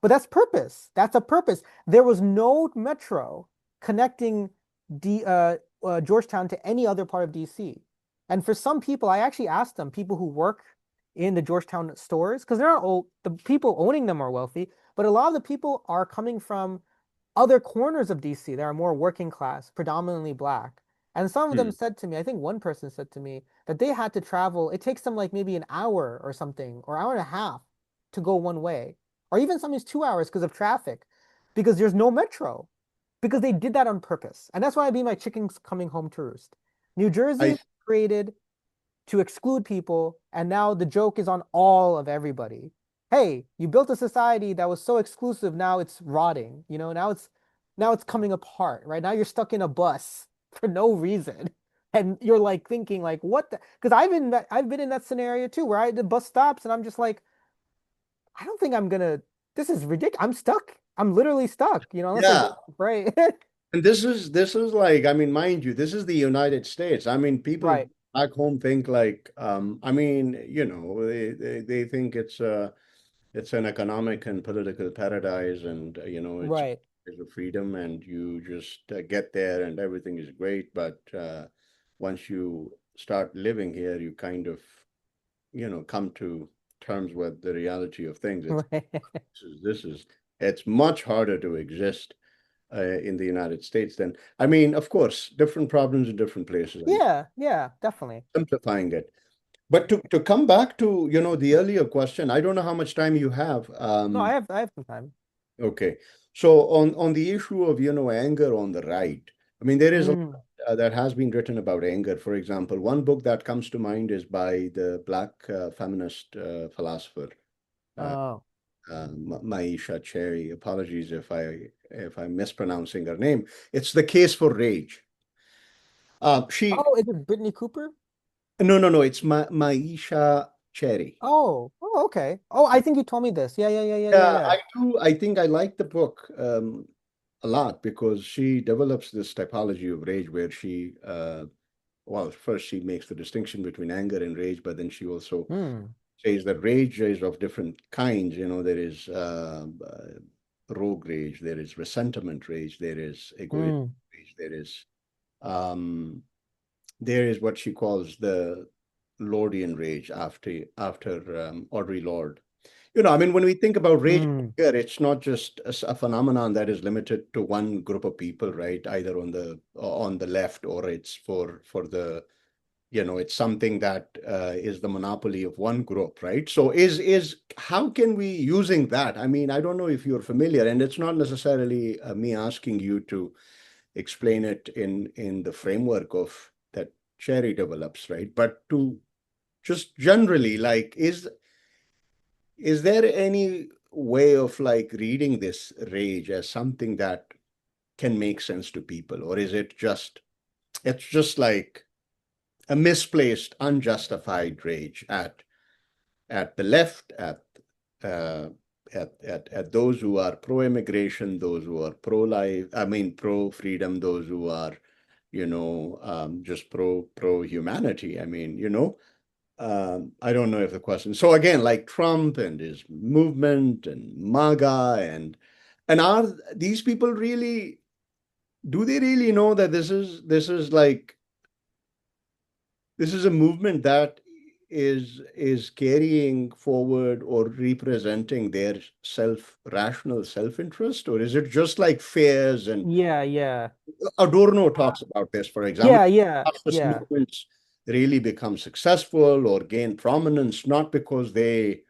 But that's purpose. That's a purpose. There was no metro connecting Georgetown to any other part of DC. And for some people, I actually asked them, people who work in the Georgetown stores, because they're not all the people owning them are wealthy, but a lot of the people are coming from other corners of DC that are more working class, predominantly black. And some of them hmm. said to me, I think one person said to me that they had to travel, it takes them like maybe an hour or something, or hour and a half to go one way, or even sometimes 2 hours because of traffic, because there's no metro, because they did that on purpose. And that's why I mean my chickens coming home to roost. New Jersey I was created to exclude people, and now the joke is on all of everybody. Hey, you built a society that was so exclusive, now it's rotting, now it's coming apart, right? Now you're stuck in a bus for no reason. And you're like thinking like what the because I've been in that scenario too where the bus stops and I'm just like, I don't think I'm gonna this is ridiculous. I'm stuck. I'm literally stuck, unless I yeah, go right. and this is like, I mean, mind you, this is the United States. I mean, people Right, back home think like, I mean, they think it's an economic and political paradise, and it's right. a freedom, and you just get there, and everything is great. But once you start living here, you kind of come to terms with the reality of things. This is it's much harder to exist in the United States than, I mean, of course, different problems in different places. I'm Yeah, yeah, definitely. simplifying it. But to come back to, the earlier question, I don't know how much time you have. No, I have some time. Okay. So on the issue of, anger on the right, I mean, there is a lot Mm. that has been written about anger. For example, one book that comes to mind is by the Black feminist philosopher, uh, Oh. Maisha Cherry. Apologies if I'm mispronouncing her name. It's The Case for Rage. She Oh, is it Brittany Cooper? No, no, no. It's Maisha Cherry. Oh, okay. Oh, I think you told me this. Yeah, yeah, yeah, yeah, yeah, Yeah, yeah. I do. I think I like the book a lot because she develops this typology of rage where well, first she makes the distinction between anger and rage, but then she also Hmm. says that rage is of different kinds. There is rogue rage, there is resentment rage, there is egoistic Hmm. rage, there is um, there is what she calls the Lordian rage after Audre Lorde. I mean, when we think about rage Mm. here, it's not just a phenomenon that is limited to one group of people, right? Either on the left, or it's for the it's something that is the monopoly of one group, right? So is how can we using that? I mean, I don't know if you're familiar, and it's not necessarily me asking you to explain it in the framework of that Cherry develops, right? But to just generally, like, is there any way of like reading this rage as something that can make sense to people, or is it's just like a misplaced, unjustified rage at the left, uh, at those who are pro-immigration, those who are pro-life, I mean pro-freedom, those who are, just pro-humanity. I mean, I don't know if the question. So again, like Trump and his movement and MAGA and are these people really, do they really know that this is a movement that is carrying forward or representing their rational self-interest, or is it just like fears? And Yeah, yeah. Adorno Uh, talks about this, for example. yeah, yeah, Fascist yeah. movements really become successful or gain prominence, not because they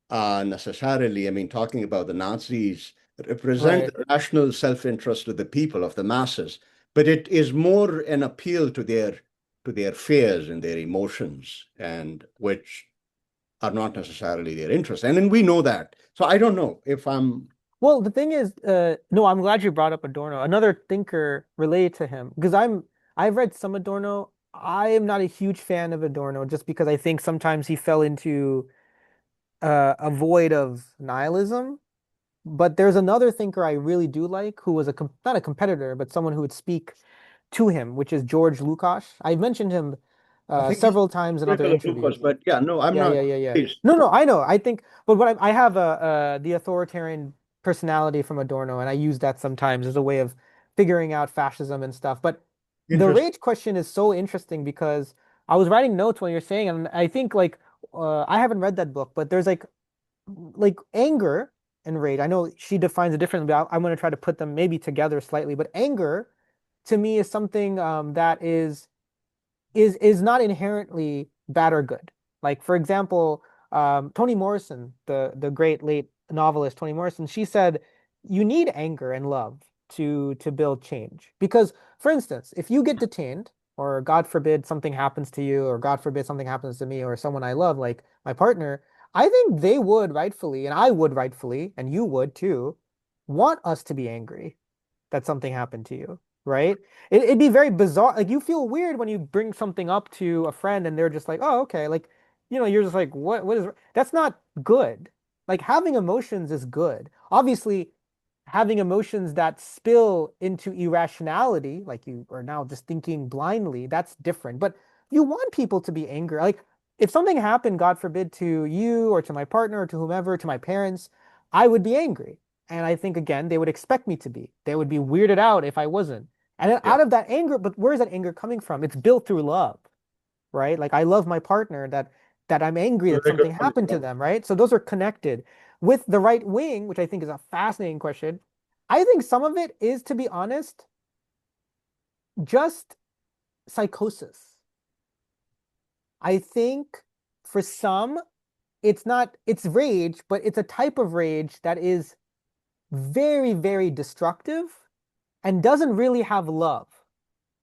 necessarily, I mean, talking about the Nazis, represent Right. the rational self-interest of the people, of the masses, but it is more an appeal to their fears and their emotions, and which are not necessarily their interests. And then we know that. So I don't know if I'm Well, the thing is, no, I'm glad you brought up Adorno. Another thinker related to him, because I've read some Adorno. I am not a huge fan of Adorno just because I think sometimes he fell into a void of nihilism. But there's another thinker I really do like who was not a competitor, but someone who would speak to him, which is George Lukács. I've mentioned him I think he's several times in other critical of Lucas, interviews. but yeah, no, I'm Yeah, not. yeah, yeah, yeah. Please. No, no, I know. I think, but what I have the authoritarian personality from Adorno, and I use that sometimes as a way of figuring out fascism and stuff. But the Interesting. rage question is so interesting because I was writing notes when you're saying, and I think like I haven't read that book, but there's like anger and rage. I know she defines it differently, but I'm going to try to put them maybe together slightly. But anger to me is something that is not inherently bad or good. Like for example, Toni Morrison, the great late novelist Toni Morrison, she said you need anger and love to build change. Because, for instance, if you get detained, or God forbid something happens to you, or God forbid something happens to me or someone I love, like my partner, I think they would rightfully, and I would rightfully, and you would too, want us to be angry that something happened to you, right? It'd be very bizarre. Like you feel weird when you bring something up to a friend and they're just like, "Oh, okay." Like, you're just like, What is that's not good." Like having emotions is good. Obviously, having emotions that spill into irrationality, like you are now just thinking blindly, that's different. But you want people to be angry. Like if something happened, God forbid, to you or to my partner or to whomever, to my parents, I would be angry. And I think again, they would expect me to be. They would be weirded out if I wasn't. And then Yeah. out of that anger, but where is that anger coming from? It's built through love, right? Like I love my partner that I'm angry that something happened to them, right? So those are connected. With the right wing, which I think is a fascinating question, I think some of it is, to be honest, just psychosis. I think for some, it's not, it's rage, but it's a type of rage that is very, very destructive and doesn't really have love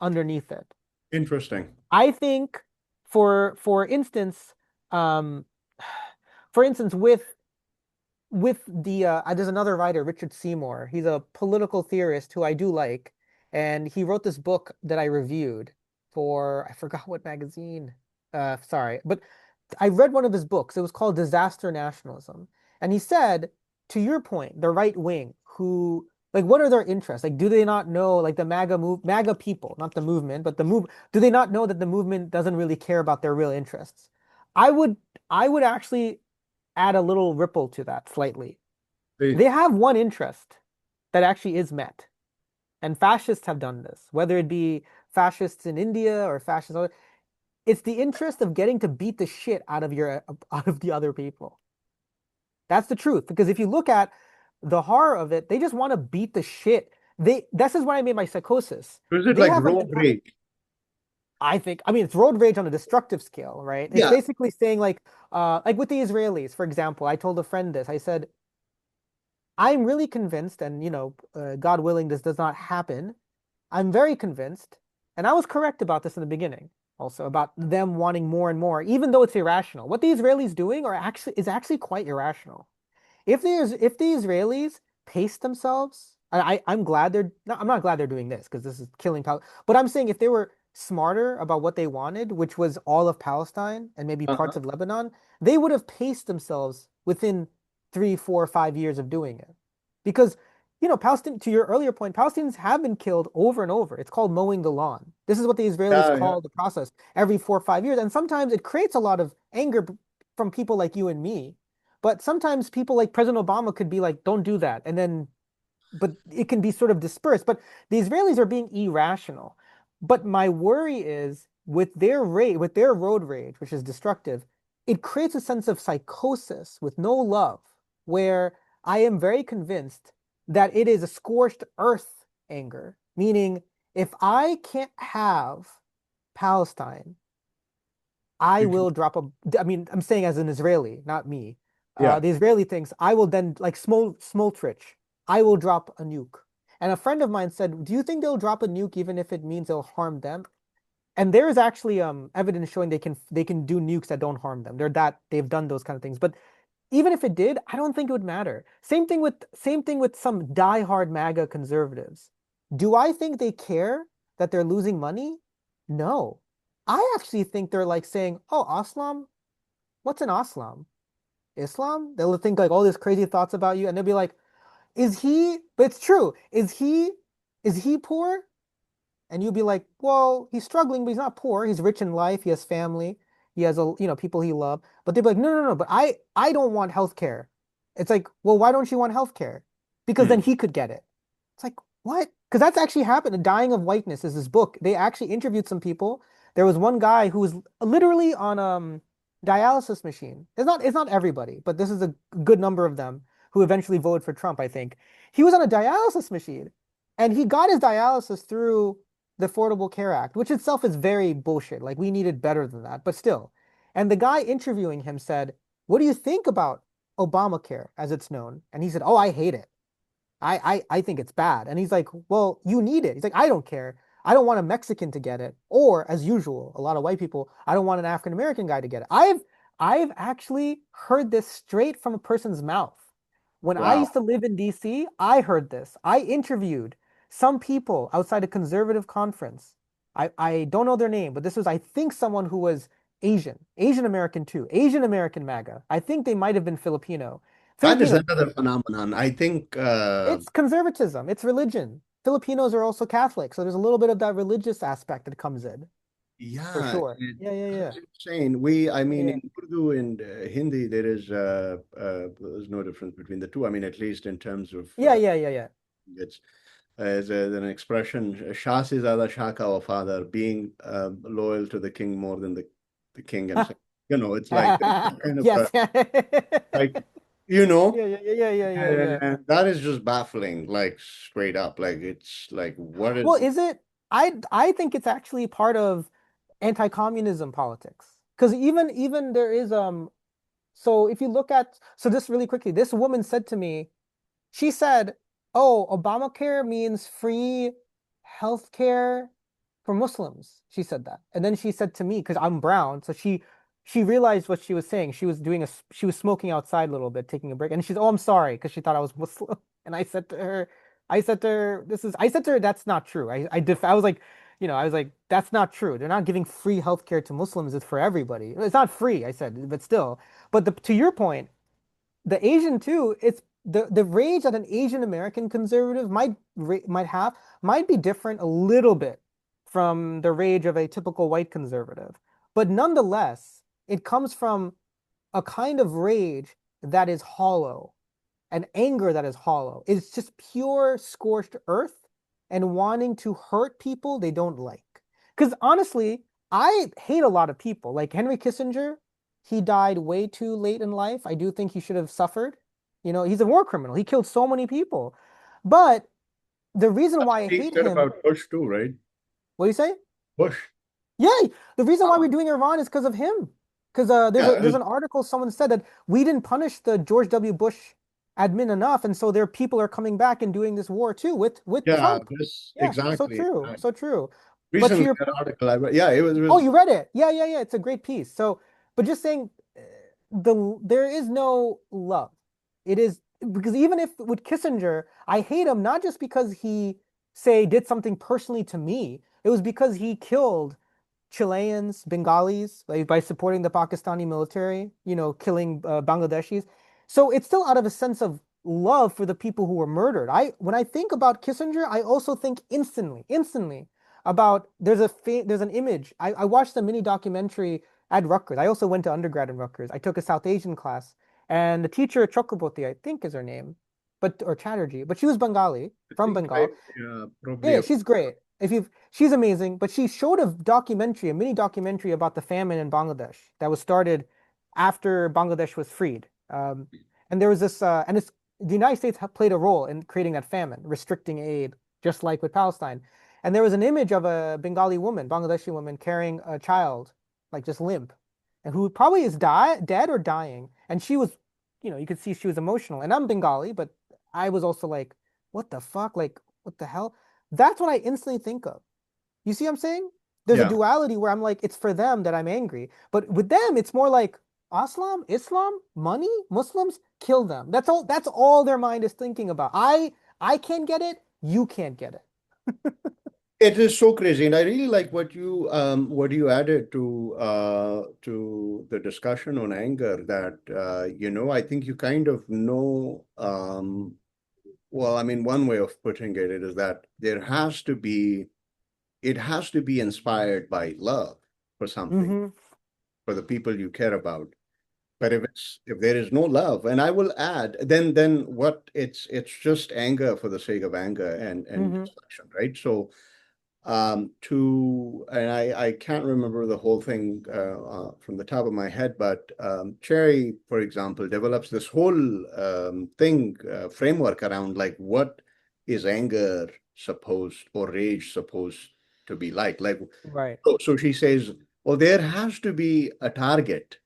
underneath it. Interesting. I think for instance, um, for instance, with the there's another writer, Richard Seymour. He's a political theorist who I do like, and he wrote this book that I reviewed for I forgot what magazine. Sorry, but I read one of his books. It was called Disaster Nationalism. And he said, to your point, the right wing, who, like, what are their interests? Like, do they not know, like, MAGA people, not the movement, but do they not know that the movement doesn't really care about their real interests? I would, I would actually add a little ripple to that slightly. They Please. have one interest that actually is met. And fascists have done this, whether it be fascists in India or fascists. It's the interest of getting to beat the shit out of the other people. That's the truth. Because if you look at the horror of it, they just want to beat the shit. This is what I mean by psychosis. Or is it They like have an road rage? I think, I mean, it's road rage on a destructive scale, right? It's Yeah. basically saying like with the Israelis, for example, I told a friend this. I said, I'm really convinced, and God willing, this does not happen. I'm very convinced, and I was correct about this in the beginning, also about them wanting more and more, even though it's irrational. What the Israelis doing is actually quite irrational. If the Israelis pace themselves, I'm glad I'm not glad they're doing this because this is killing but I'm saying if they were smarter about what they wanted, which was all of Palestine and maybe parts Uh-huh. of Lebanon, they would have paced themselves within 3, 4, 5 years of doing it. Because Palestine, to your earlier point, Palestinians have been killed over and over. It's called mowing the lawn. This is what the Israelis Yeah, yeah. call the process every 4 or 5 years. And sometimes it creates a lot of anger from people like you and me, but sometimes people like President Obama could be like, don't do that. But it can be sort of dispersed. But the Israelis are being irrational. But my worry is with their road rage, which is destructive, it creates a sense of psychosis with no love, where I am very convinced that it is a scorched earth anger, meaning if I can't have Palestine, I You can, will drop I mean, I'm saying as an Israeli, not me. yeah. The Israeli thinks I will then like Smoltrich, I will drop a nuke. And a friend of mine said, "Do you think they'll drop a nuke even if it means it'll harm them?" And there is actually evidence showing they can do nukes that don't harm them. They've done those kind of things. But even if it did, I don't think it would matter. Same thing with some diehard MAGA conservatives. Do I think they care that they're losing money? No. I actually think they're like saying, "Oh, Islam? What's an Islam? Islam?" They'll think like all these crazy thoughts about you, and they'll be like, "Is he?" But it's true. Is he poor? And you'd be like, well, he's struggling, but he's not poor. He's rich in life. He has family. He has people he loves. But they'd be like, no, no, no. But I don't want health care. It's like, well, why don't you want health care? Because then Hmm. he could get it. It's like, what? Because that's actually happened. The Dying of Whiteness is this book. They actually interviewed some people. There was one guy who was literally on dialysis machine. It's not everybody, but this is a good number of them who eventually voted for Trump, I think. He was on a dialysis machine and he got his dialysis through the Affordable Care Act, which itself is very bullshit. Like we needed better than that, but still. And the guy interviewing him said, "What do you think about Obamacare as it's known?" And he said, "Oh, I hate it. I think it's bad." And he's like, "Well, you need it." He's like, "I don't care. I don't want a Mexican to get it, or as usual, a lot of white people, I don't want an African American guy to get it." I've actually heard this straight from a person's mouth. When I Wow. used to live in DC, I heard this. I interviewed some people outside a conservative conference. I don't know their name, but this was, I think, someone who was Asian American too, Asian American MAGA. I think they might have been Filipino. That is Filipino, another phenomenon. I think, it's conservatism, it's religion. Filipinos are also Catholic, so there's a little bit of that religious aspect that comes in, for yeah, sure. Yeah, yeah, yeah. it's insane. I Yeah, mean, yeah. in Urdu and Hindi, there's no difference between the two. I mean, at least in terms of Yeah, yeah, yeah, yeah. it's there's an expression, Shah se zyada Shah ka wafadar, being loyal to the king more than the king, and so, it's like kind of Yes. like you know. Yeah, yeah, yeah, yeah, yeah, yeah, yeah. And that is just baffling, like straight up. Like it's like what Well, is is it? I think it's actually part of anti-communism politics. Because even there is so if you look at so this really quickly, this woman said to me, she said, "Oh, Obamacare means free healthcare for Muslims." She said that. And then she said to me, because I'm brown, so she realized what she was saying. She was smoking outside a little bit, taking a break. And she's, "Oh, I'm sorry," because she thought I was Muslim. And I said to her, "That's not true." I was like, I was like, "That's not true. They're not giving free healthcare to Muslims. It's for everybody. It's not free," I said, but still. But to your point, the Asian too, it's the rage that an Asian American conservative might be different a little bit from the rage of a typical white conservative. But nonetheless, it comes from a kind of rage that is hollow, an anger that is hollow. It's just pure scorched earth and wanting to hurt people they don't like. Because honestly, I hate a lot of people. Like Henry Kissinger, he died way too late in life. I do think he should have suffered. He's a war criminal. He killed so many people. But the reason That's why what I he hate said him, about Bush too, right? what do you say? Bush. Yeah, the reason why we're doing Iran is because of him. Because there's Yeah, an article someone said that we didn't punish the George W. Bush admin enough, and so their people are coming back and doing this war too with yeah, Trump. this Yeah, so exactly. true, so true. But to Recently, your an point, article I read, yeah, it oh, was, you read it? Yeah, yeah, yeah. It's a great piece. So, but just saying, there is no love. It is because even if with Kissinger, I hate him not just because he say did something personally to me. It was because he killed Chileans, Bengalis, by supporting the Pakistani military, killing Bangladeshis. So it's still out of a sense of love for the people who were murdered. When I think about Kissinger, I also think instantly about there's an image. I watched a mini documentary at Rutgers. I also went to undergrad in Rutgers. I took a South Asian class, and the teacher Chakraborty, I think is her name, or Chatterjee, but she was Bengali I from think I Bengal. Yeah, probably yeah, she's great. She's amazing, but she showed a mini documentary about the famine in Bangladesh that was started after Bangladesh was freed. And there was the United States played a role in creating that famine, restricting aid, just like with Palestine. And there was an image of a Bengali woman, Bangladeshi woman, carrying a child, like just limp, and who probably is dead or dying. And she was, you could see she was emotional. And I'm Bengali, but I was also like, what the fuck? Like, what the hell? That's what I instantly think of. You see what I'm saying? There's a yeah. duality where I'm like, it's for them that I'm angry. But with them, it's more like Islam, money, Muslims, kill them. That's all their mind is thinking about. I can't get it, you can't get it. It is so crazy, and I really like what you added to the discussion on anger. That I think you kind of know. Well, I mean, one way of putting it is that it has to be inspired by love for something, Mm-hmm. for the people you care about. But if there is no love, and I will add, then what it's just anger for the sake of anger and Mm-hmm. destruction, right? So and I can't remember the whole thing from the top of my head, but Cherry, for example, develops this whole framework around like what is anger supposed or rage supposed to be like Right. so she says, well, there has to be a target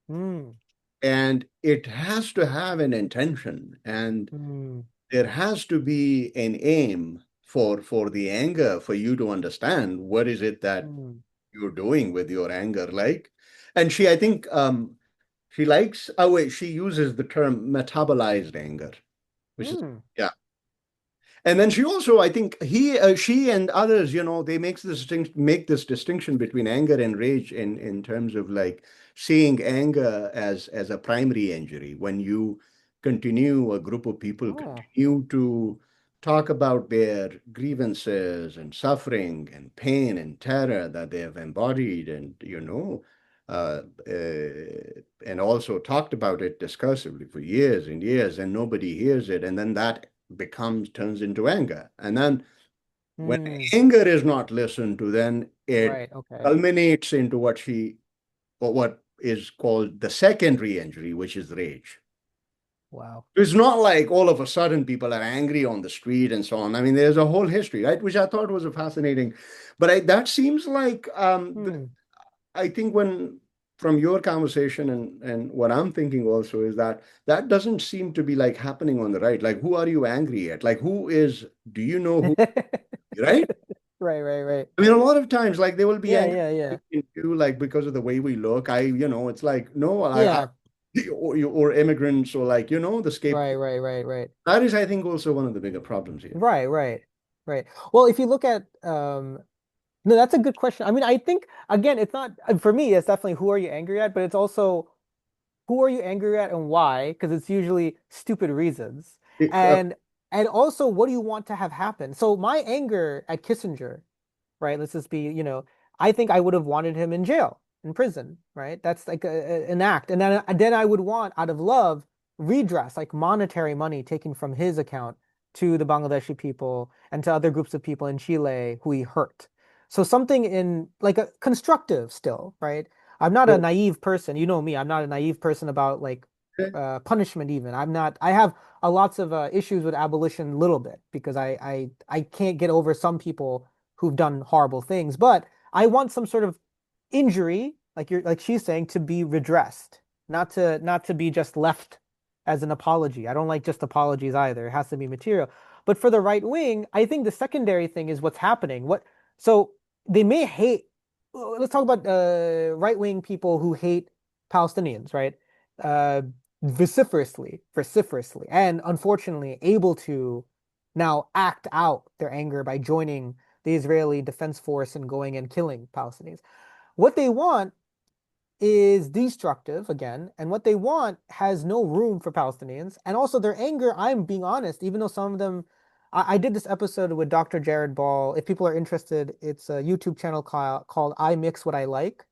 Mm. and it has to have an intention and Mm. there has to be an aim for the anger for you to understand what is it that Mm. you're doing with your anger like. And she, I think, she likes, oh wait, she uses the term metabolized anger, which is, Mm. yeah. And then she also, I think she and others, they make this distinction between anger and rage in terms of like seeing anger as a primary injury. When a group of people Oh. continue to talk about their grievances and suffering and pain and terror that they have embodied and, and also talked about it discursively for years and years, and nobody hears it. And then that turns into anger. And then when Mm. anger is not listened to, then it Right. Okay. culminates into what is called the secondary injury, which is rage. Wow. It's not like all of a sudden people are angry on the street and so on. I mean, there's a whole history, right? Which I thought was a fascinating, but that seems like Hmm. I think when from your conversation and what I'm thinking also is that that doesn't seem to be like happening on the right. Like, who are you angry at? Like, do you know who, right? Right, right, right. I mean, a lot of times, like, they will be Yeah, angry yeah, yeah. at you, like, because of the way we look. It's like, no, Yeah. or immigrants, or like, the Right, scapegoat. right, right, right. That is, I think, also one of the bigger problems here. Right, right, right. Well, if you look at no, that's a good question. I mean, I think again, it's not for me, it's definitely who are you angry at, but it's also who are you angry at and why? Because it's usually stupid reasons. It, And and also what do you want to have happen? So my anger at Kissinger, right? Let's just be, I think I would have wanted him in jail, in prison, right? That's like an act. And then I would want, out of love, redress, like monetary money taken from his account to the Bangladeshi people and to other groups of people in Chile who he hurt. So something in like a constructive still, right? I'm not a So, naive person. You know me. I'm not a naive person about like okay. punishment even. I'm not. I have lots of issues with abolition a little bit because I can't get over some people who've done horrible things, but I want some sort of injury, like she's saying, to be redressed, not to be just left as an apology. I don't like just apologies either. It has to be material. But for the right wing, I think the secondary thing is what's happening. So they may hate. Let's talk about right wing people who hate Palestinians, right? Uh, vociferously, and unfortunately able to now act out their anger by joining the Israeli Defense Force and going and killing Palestinians. What they want is destructive again, and what they want has no room for Palestinians. And also their anger, I'm being honest, even though some of them, I did this episode with Dr. Jared Ball. If people are interested, it's a YouTube channel called I Mix What I Like.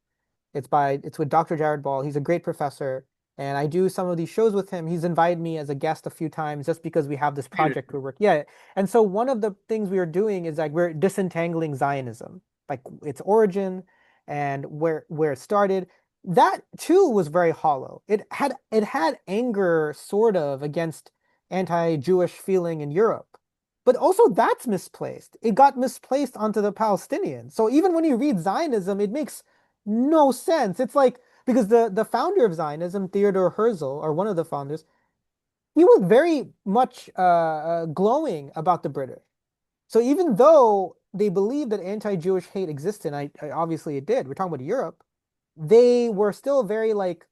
It's with Dr. Jared Ball. He's a great professor, and I do some of these shows with him. He's invited me as a guest a few times just because we have this project we're working. Yeah, and so one of the things we are doing is like we're disentangling Zionism, like its origin and where it started. That too was very hollow. It had anger sort of against anti-Jewish feeling in Europe. But also that's misplaced. It got misplaced onto the Palestinians. So even when you read Zionism, it makes no sense. It's like because the founder of Zionism, Theodor Herzl, or one of the founders, he was very much glowing about the British. So even though they believed that anti-Jewish hate existed, and obviously it did. We're talking about Europe. They were still very like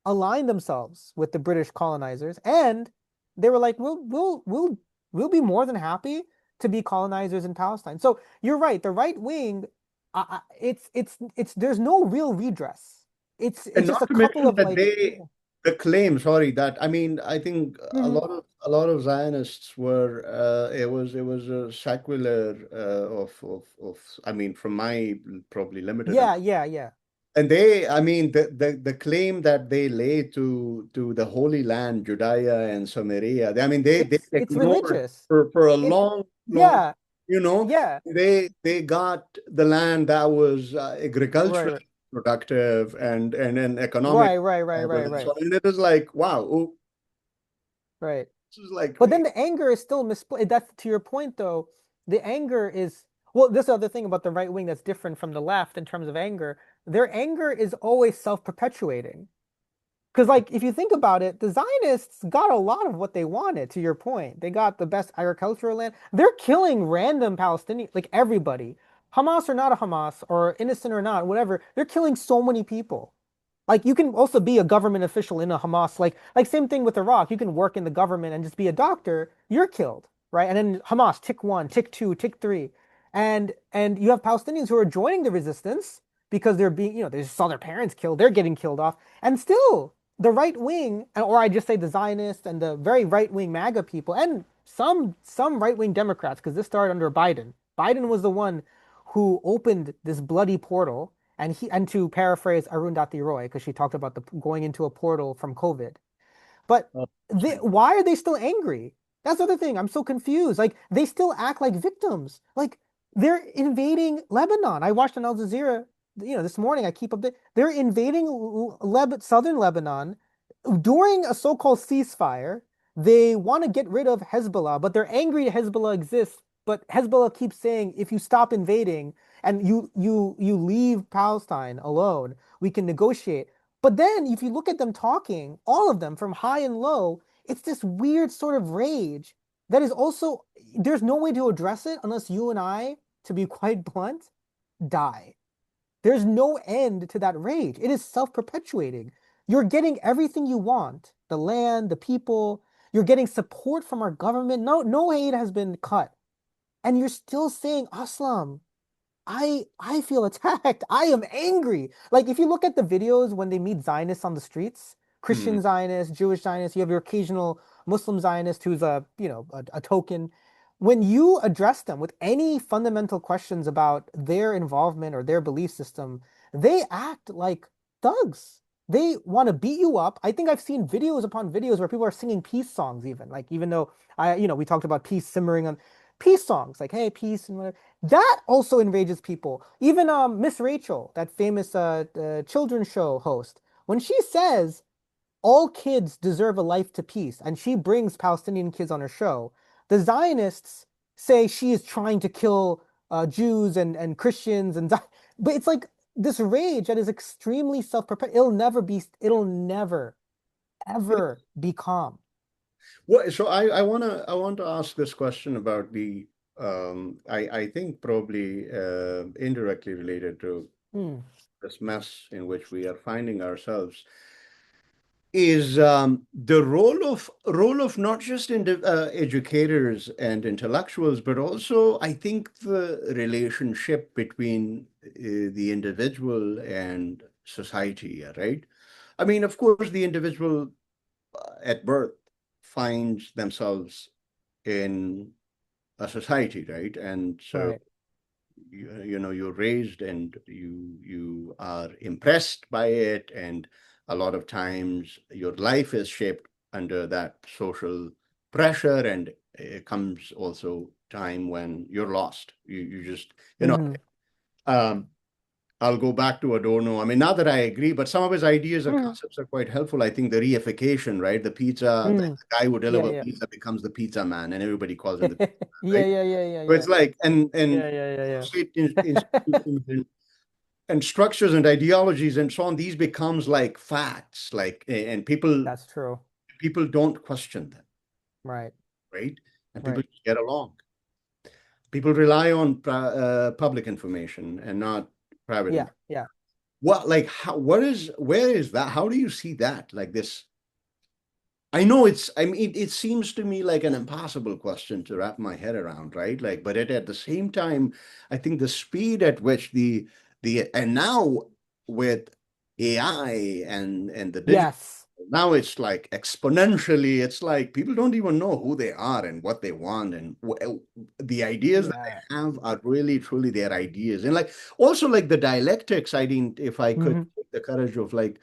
aligned themselves with the British colonizers, and they were like, we'll be more than happy to be colonizers in Palestine. So you're right. The right wing, it's there's no real redress. It's And just not a to couple mention of that like, the claim, sorry, that I mean, I think mhm. a lot of Zionists were, it was a secular of, I mean, from my probably limited, Yeah, yeah, yeah. and they, I mean, the claim that they lay to the Holy Land, Judea and Samaria, I mean, they It's ignored religious. for a It long, Yeah, you know, yeah. they got the land that was Right, agriculturally productive and economic. right, right, right, right, And so right, and it is like, wow, oh, right. this is like, But then the anger is still misplaced. That's to your point, though. The anger is, well, this other thing about the right wing that's different from the left in terms of anger. Their anger is always self-perpetuating. Because, like, if you think about it, the Zionists got a lot of what they wanted, to your point. They got the best agricultural land. They're killing random Palestinians, like everybody. Hamas or not a Hamas, or innocent or not, whatever. They're killing so many people. Like you can also be a government official in a Hamas, like same thing with Iraq. You can work in the government and just be a doctor. You're killed, right? And then Hamas, tick one, tick two, tick three, and you have Palestinians who are joining the resistance because they're being, they just saw their parents killed. They're getting killed off, and still the right wing, or I just say the Zionists and the very right wing MAGA people, and some right wing Democrats, because this started under Biden. Biden was the one who opened this bloody portal and to paraphrase Arundhati Roy, because she talked about the going into a portal from COVID. But oh, why are they still angry? That's the other thing. I'm so confused. Like they still act like victims. Like they're invading Lebanon. I watched on Al Jazeera, this morning. I keep up. They're invading southern Lebanon during a so-called ceasefire. They want to get rid of Hezbollah, but they're angry Hezbollah exists. But Hezbollah keeps saying, if you stop invading and you leave Palestine alone, we can negotiate. But then if you look at them talking, all of them from high and low, it's this weird sort of rage that is also, there's no way to address it unless you and I, to be quite blunt, die. There's no end to that rage. It is self-perpetuating. You're getting everything you want, the land, the people. You're getting support from our government. No aid has been cut. And you're still saying, Aslam, I feel attacked. I am angry. Like if you look at the videos when they meet Zionists on the streets, hmm. Christian Zionists, Jewish Zionists, you have your occasional Muslim Zionist who's a token. When you address them with any fundamental questions about their involvement or their belief system, they act like thugs. They want to beat you up. I think I've seen videos upon videos where people are singing peace songs, even though we talked about peace simmering on peace songs, like, hey, peace and whatever. That also enrages people. Even Miss Rachel, that famous children's show host, when she says all kids deserve a life to peace, and she brings Palestinian kids on her show, the Zionists say she is trying to kill Jews and Christians, but it's like this rage that is extremely self-perpetuating. It'll never, ever be calm. Well, so I want to ask this question about the I think probably indirectly related to Hmm. this mess in which we are finding ourselves is the role of not just in educators and intellectuals, but also I think the relationship between the individual and society, right? I mean, of course, the individual at birth finds themselves in a society, right? And so Right. you know you're raised and you are impressed by it, and a lot of times your life is shaped under that social pressure, and it comes also time when you're lost. You just Hmm. um, I'll go back to Adorno. I mean, not that I agree, but some of his ideas or Hmm. concepts are quite helpful. I think the reification, right? The pizza, the Hmm. guy who Yeah, delivers yeah. pizza becomes the pizza man, and everybody calls him the pizza man, Yeah, right? yeah, yeah, yeah, So it's yeah. like, and Yeah, yeah, yeah, state institutions and structures and ideologies and so on, these becomes like facts, like, and That's true. people don't question them, Right. right? And people Right. just get along. People rely on public information and not private Yeah. information. Yeah. What, like, how, where is that? How do you see that? Like this, I know I mean, it seems to me like an impossible question to wrap my head around, right? Like, but at the same time, I think the speed at which and now with AI and the digital, Yes. now it's like exponentially, it's like people don't even know who they are and what they want, and the ideas that Yeah. they have are really truly their ideas. And like also like the dialectics, I didn't, if I could Hmm. take the courage of like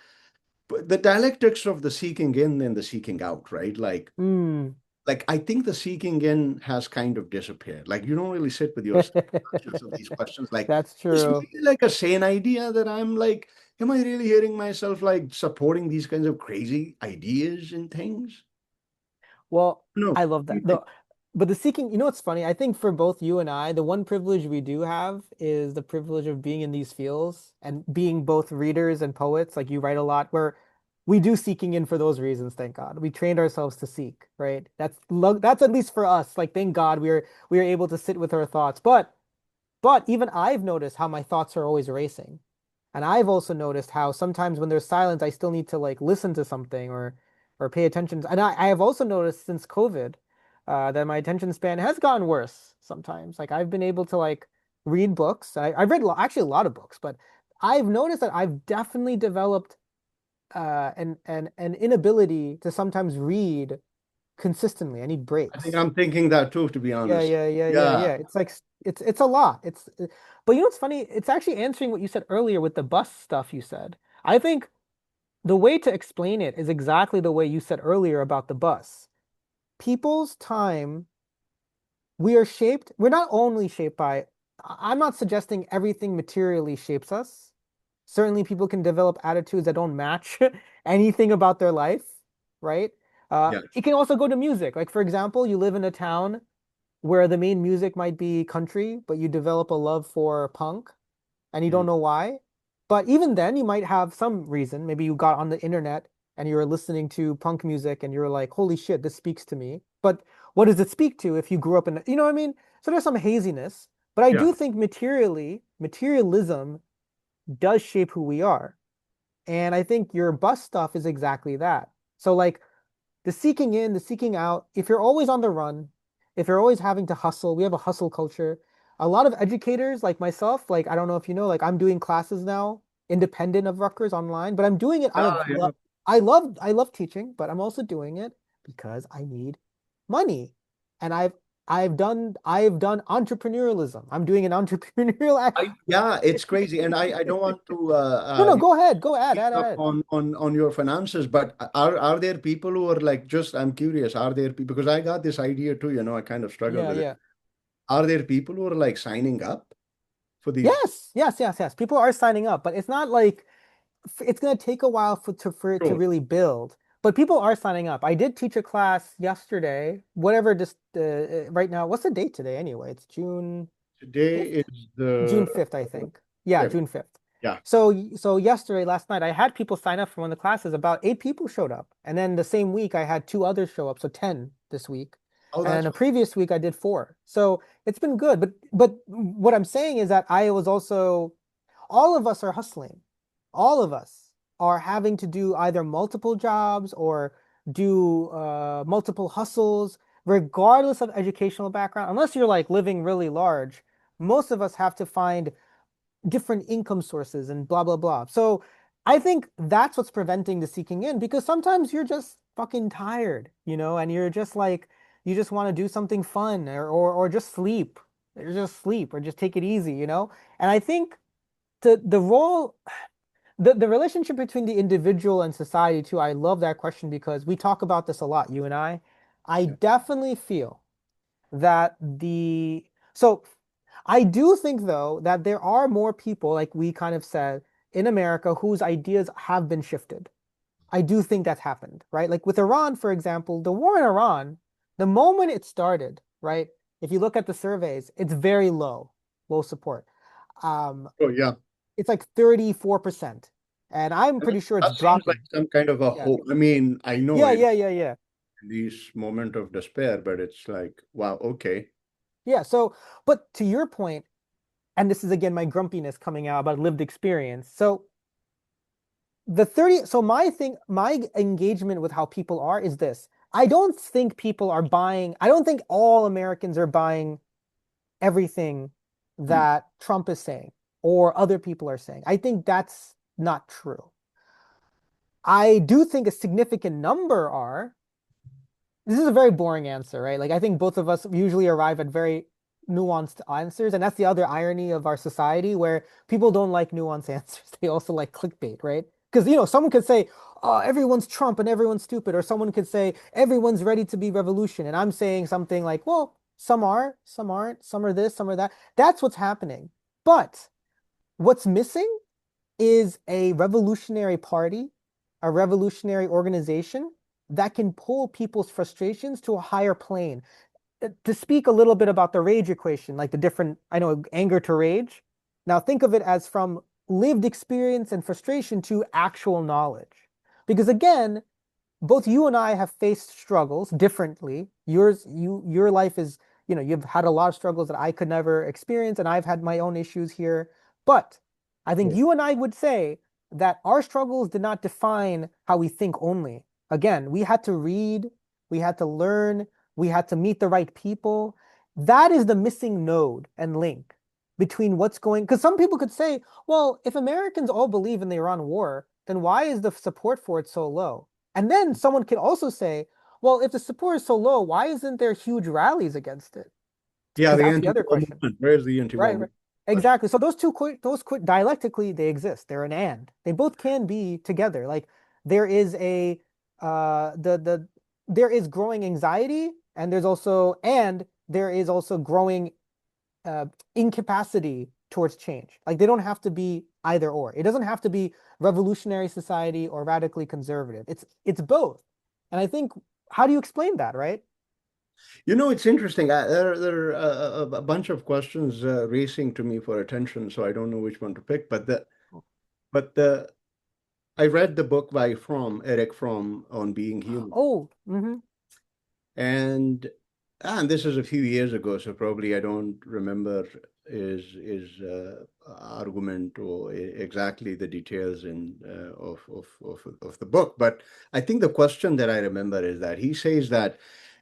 the dialectics of the seeking in and the seeking out, right? Mm. Like I think the seeking in has kind of disappeared. Like you don't really sit with yourself conscious of these questions. Like, That's is this true. really like a sane idea that I'm like, am I really hearing myself like supporting these kinds of crazy ideas and things? Well, No. I love What do that. you think? But the seeking, what's funny? I think for both you and I, the one privilege we do have is the privilege of being in these fields and being both readers and poets. Like you write a lot, where we do seeking in for those reasons, thank God. We trained ourselves to seek, right? That's at least for us. Like thank God we are able to sit with our thoughts. But even I've noticed how my thoughts are always racing. And I've also noticed how sometimes when there's silence, I still need to like listen to something or pay attention. And I have also noticed since COVID that my attention span has gotten worse sometimes. Like I've been able to like read books. I've read actually a lot of books, but I've noticed that I've definitely developed an inability to sometimes read consistently. I need I think breaks. I'm thinking that too, to be Yeah, honest. yeah, yeah, yeah, Yeah. yeah. It's like it's a lot. But you know what's funny? It's actually answering what you said earlier with the bus stuff you said. I think the way to explain it is exactly the way you said earlier about the bus. People's time, we're not only shaped by, I'm not suggesting everything materially shapes us. Certainly people can develop attitudes that don't match anything about their life, right? Yeah. It can also go to music. Like for example, you live in a town where the main music might be country, but you develop a love for punk and you don't Mhm. know why. But even then, you might have some reason. Maybe you got on the internet and you were listening to punk music and you're like, holy shit, this speaks to me. But what does it speak to if you grew up in, you know what I mean? So there's some haziness. But I Yeah. do think materialism does shape who we are. And I think your bus stuff is exactly that. So like the seeking in, the seeking out, if you're always on the run, if you're always having to hustle, we have a hustle culture. A lot of educators like myself, like I don't know if you know, like I'm doing classes now independent of Rutgers online, but I'm doing it out of Yeah, yeah. I love teaching, but I'm also doing it because I need money. And I've done entrepreneurialism. I'm doing an entrepreneurial act. Yeah, it's crazy, and I don't want to No, no, go ahead. Go ahead. eat Add, up add. on your finances, but are there people who are like, just I'm curious, are there people, because I got this idea too, I kind of struggle Yeah, with it. yeah. are there people who are like signing up for these? Yes, yes, yes, yes. People are signing up, but it's not like it's going to take a while for it to Sure. really build. But people are signing up. I did teach a class yesterday, whatever this right now. What's the date today anyway? It's June Today 5th? is the June 5th, I think. Yeah, fifth. June 5th. Yeah. So yesterday, last night, I had people sign up for one of the classes. About 8 people showed up. And then the same week I had two others show up, so 10 this week. Oh, And then that's the previous week I did four. So it's been good. But what I'm saying is that I was also all of us are hustling. All of us are having to do either multiple jobs or do multiple hustles, regardless of educational background. Unless you're like living really large, most of us have to find different income sources and blah blah blah. So I think that's what's preventing the seeking in because sometimes you're just fucking tired, and you're just like you just want to do something fun or just sleep. Or just sleep or just take it easy. And I think the role the relationship between the individual and society too, I love that question because we talk about this a lot, you and I. I yeah. definitely feel that the so I do think though that there are more people, like we kind of said, in America whose ideas have been shifted. I do think that's happened, right? Like with Iran, for example, the war in Iran, the moment it started, right? If you look at the surveys, it's very low support. Um, Oh, yeah. it's like 34%. And I'm That pretty sure it's that seems like dropping. some kind of a Yeah. hope. I mean, I know Yeah, it yeah, yeah, yeah. these moment of despair, but it's like, wow, okay. Yeah. So, but to your point, and this is again my grumpiness coming out about lived experience. So my engagement with how people are is this. I don't think people are buying, I don't think all Americans are buying everything Hmm. that Trump is saying or other people are saying. I think that's not true. I do think a significant number are. This is a very boring answer, right? Like I think both of us usually arrive at very nuanced answers, and that's the other irony of our society where people don't like nuanced answers. They also like clickbait, right? Because someone could say, "Oh, everyone's Trump and everyone's stupid," or someone could say, "Everyone's ready to be revolution," and I'm saying something like, "Well, some are, some aren't, some are this, some are that." That's what's happening. But what's missing is a revolutionary party, a revolutionary organization that can pull people's frustrations to a higher plane. To speak a little bit about the rage equation, like the different, I know, anger to rage. Now think of it as from lived experience and frustration to actual knowledge. Because again, both you and I have faced struggles differently. Your life is, you've had a lot of struggles that I could never experience, and I've had my own issues here. But I think Yeah. you and I would say that our struggles did not define how we think only. Again, we had to read, we had to learn, we had to meet the right people. That is the missing node and link between what's going, because some people could say, well, if Americans all believe in the Iran war, then why is the support for it so low? And then someone could also say, well, if the support is so low, why isn't there huge rallies against it? Yeah, Because the that's the other anti-war question. movement. Where's the anti-war Right, right. movement? Question. Exactly. So those dialectically they exist. They're an and. They both can be together. Like there is a there is growing anxiety and there is also growing uh, incapacity towards change. Like they don't have to be either or. It doesn't have to be revolutionary society or radically conservative. It's both. And I think how do you explain that, right? It's interesting. There are a bunch of questions racing to me for attention, so I don't know which one to pick. But I read the book by Eric Fromm on being human, Oh, and this is a few years ago, so probably I don't remember his argument or exactly the details of the book. But I think the question that I remember is that he says that,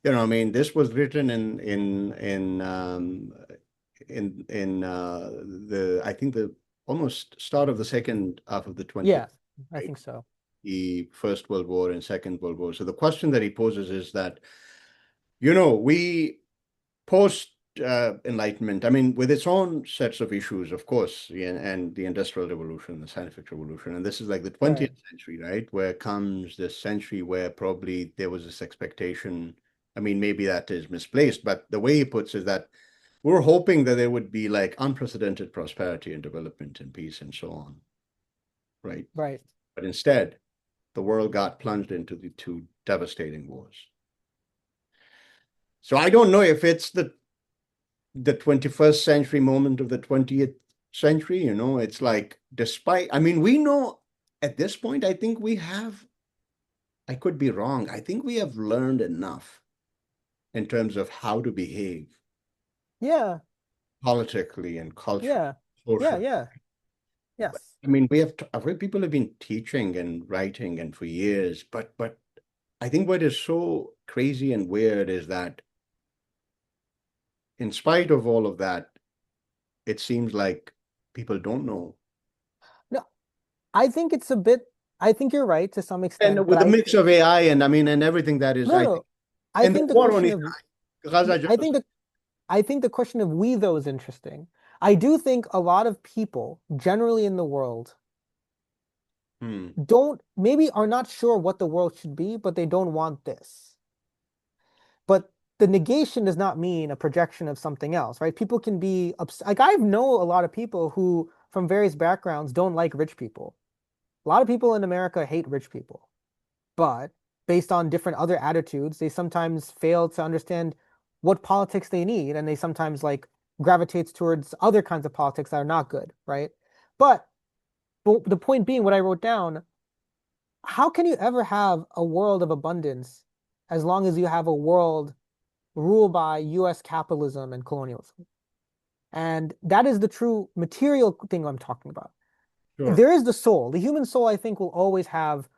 I mean, this was written in the I think the almost start of the second half of the 20th, yeah, I think so. the First World War and Second World War. So the question that he poses is that, we post Enlightenment, I mean, with its own sets of issues, of course, and the Industrial Revolution, the Scientific Revolution, and this is like the Right. 20th century, right? Where comes this century where probably there was this expectation. I mean, maybe that is misplaced, but the way he puts it is that we're hoping that there would be like unprecedented prosperity and development and peace and so on, right? Right. But instead, the world got plunged into the two devastating wars. So I don't know if it's the 21st century moment of the 20th century, it's like despite, I mean, we know at this point, I think we have, I could be wrong. I think we have learned enough in terms of how to behave Yeah. politically and culturally, Yeah. Yeah. socially. Yeah. But Yes. I mean, I've heard people have been teaching and writing and for years, but I think what is so crazy and weird is that in spite of all of that, it seems like people don't know. No, I think it's a bit, I think you're right to some extent, And but with the mix of AI and I mean, and everything that is, no, I no. think, I and the think the war question only, of Gaza I genocide. think the I think the question of we though is interesting. I do think a lot of people generally in the world Hmm, don't maybe are not sure what the world should be, but they don't want this. But the negation does not mean a projection of something else, right? People can be like I know a lot of people who from various backgrounds don't like rich people. A lot of people in America hate rich people. But based on different other attitudes, they sometimes fail to understand what politics they need, and they sometimes like gravitates towards other kinds of politics that are not good, right? But the point being, what I wrote down, how can you ever have a world of abundance as long as you have a world ruled by US capitalism and colonialism? And that is the true material thing I'm talking about. sure. There is the soul. The human soul, I think, will always have,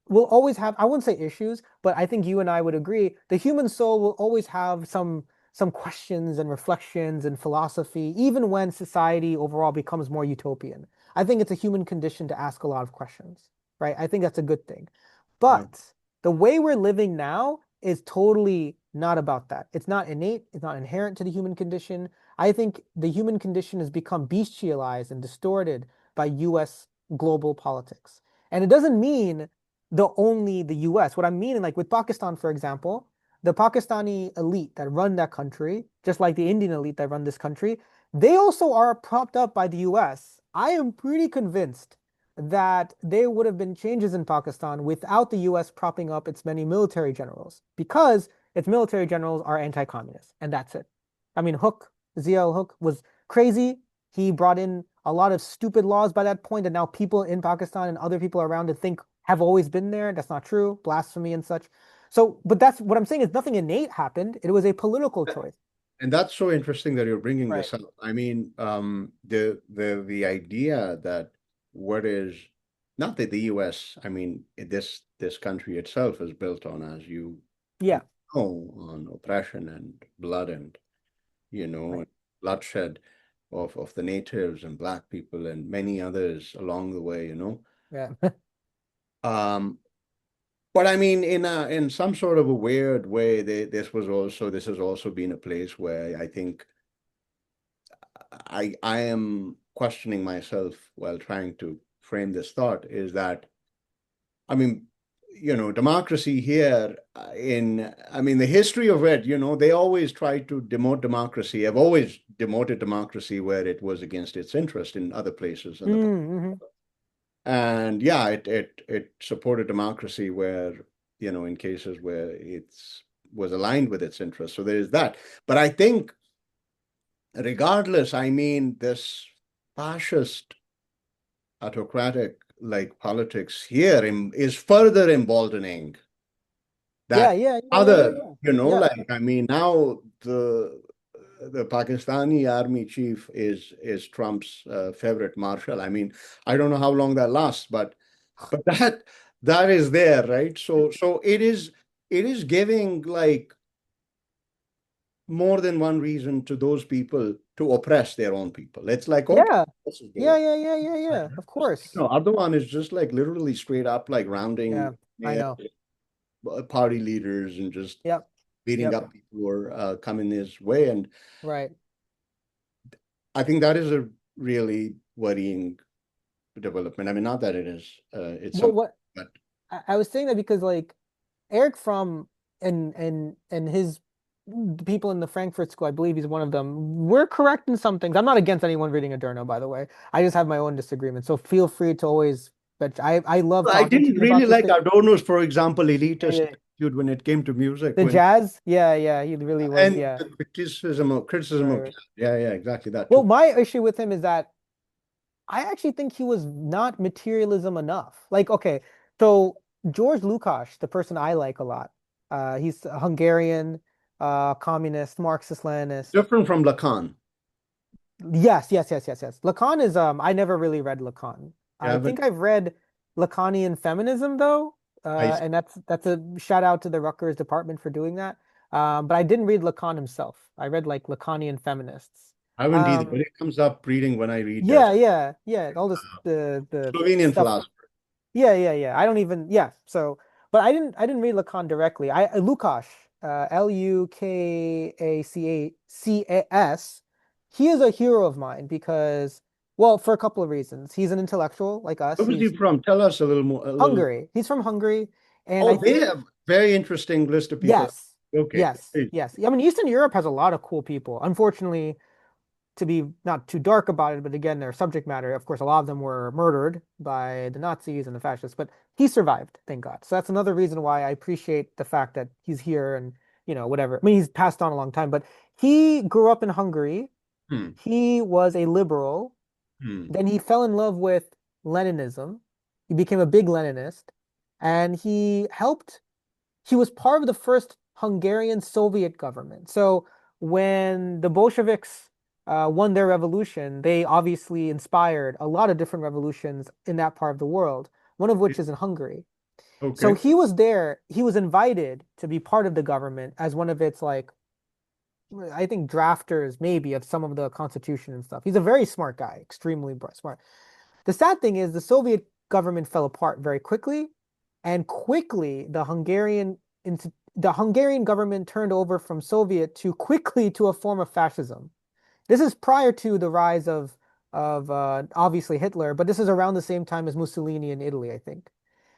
I wouldn't say issues, but I think you and I would agree, the human soul will always have some questions and reflections and philosophy, even when society overall becomes more utopian. I think it's a human condition to ask a lot of questions, right? I think that's a good thing. Yeah. But the way we're living now is totally not about that. It's not innate, it's not inherent to the human condition. I think the human condition has become bestialized and distorted by US global politics. And it doesn't mean the US. What I mean, like with Pakistan, for example, the Pakistani elite that run that country, just like the Indian elite that run this country, they also are propped up by the US. I am pretty convinced that there would have been changes in Pakistan without the US propping up its many military generals because its military generals are anti-communist, and that's it. I mean, Zia Hook was crazy. He brought in a lot of stupid laws by that point, and now people in Pakistan and other people around it think have always been there. That's not true. Blasphemy and such. So, but that's what I'm saying is nothing innate happened. It was a political choice. And that's so interesting that you're bringing Right. this up. I mean, the idea that what is not that the U.S. I mean, this country itself is built on, as you Yeah. know, on oppression and blood and Right. bloodshed of the natives and black people and many others along the way. Yeah. Um, but I mean, in some sort of a weird way, this has also been a place where I think I am questioning myself while trying to frame this thought is that, I mean, democracy here I mean, the history of it, they always try to demote democracy. Have always demoted democracy where it was against its interest in other places in the past. Mm-hmm. And yeah, it supported democracy where, in cases where it's was aligned with its interests. So there's that. But I think regardless, I mean, this fascist autocratic like politics here is further emboldening Yeah. that Yeah. Yeah. Yeah. Yeah. other, Yeah. Yeah. like I mean, now the Pakistani army chief is Trump's favorite marshal. I mean, I don't know how long that lasts, but that is there, right? So it is giving like more than one reason to those people to oppress their own people. It's like, okay, Yeah. this is Yeah. good. Yeah. Yeah. Yeah. Right. Yeah. Of course. Erdogan is just like literally straight up like rounding Yeah. I know. party leaders and just Yep. beating Yep. up people who are coming his way. And Right. I think that is a really worrying development. I mean, not that it is, it's Well, something, what but I was saying that because like Eric Fromm and his the people in the Frankfurt School, I believe he's one of them, we're correct in some things. I'm not against anyone reading Adorno, by the way. I just have my own disagreements. So feel free to always, but I love I talking to didn't you really about this like thing. Adorno's, for example, Yeah, elitist yeah. attitude when it came to music, The when jazz, yeah, yeah, he really was, and yeah. the criticism Right, of right. yeah, yeah, exactly that Well, too. my issue with him is that I actually think he was not materialism enough. Like, okay, so George Lukács, the person I like a lot, he's a Hungarian, communist, Marxist-Leninist. Different from Lacan. Yes, yes, yes, yes, yes. Lacan is I never really read Lacan. I Yeah, but think I've read Lacanian feminism though. I And that's a shout out to the Rutgers department for doing that. But I didn't read Lacan himself. I read like Lacanian feminists. haven't either, but Um it comes up reading when I read yeah, yeah, yeah. All this the Slovenian stuff. philosopher. Yeah, yeah, yeah. I don't even yeah. So, but I didn't read Lacan directly. Lukács, Lukacs, he is a hero of mine because well, for a couple of reasons. He's an intellectual like us. Where was he He's from? Tell us a little more. A little. Hungary. He's from Hungary, and I Oh, they think have very interesting list of people. yes. Okay. Yes. Yes. I mean, Eastern Europe has a lot of cool people. Unfortunately, to be not too dark about it, but again, their subject matter, of course, a lot of them were murdered by the Nazis and the fascists, but he survived, thank God. So that's another reason why I appreciate the fact that he's here and, whatever. I mean, he's passed on a long time, but he grew up in Hungary. Hmm. He was a liberal. Hmm. Then he fell in love with Leninism. He became a big Leninist and he was part of the first Hungarian Soviet government. So when the Bolsheviks won their revolution, they obviously inspired a lot of different revolutions in that part of the world, one of which is in Hungary. So Okay. he was there, he was invited to be part of the government as one of its like I think drafters maybe of some of the constitution and stuff. He's a very smart guy, extremely smart. The sad thing is the Soviet government fell apart very quickly, and quickly the Hungarian government turned over from Soviet to quickly to a form of fascism. This is prior to the rise of obviously Hitler, but this is around the same time as Mussolini in Italy, I think.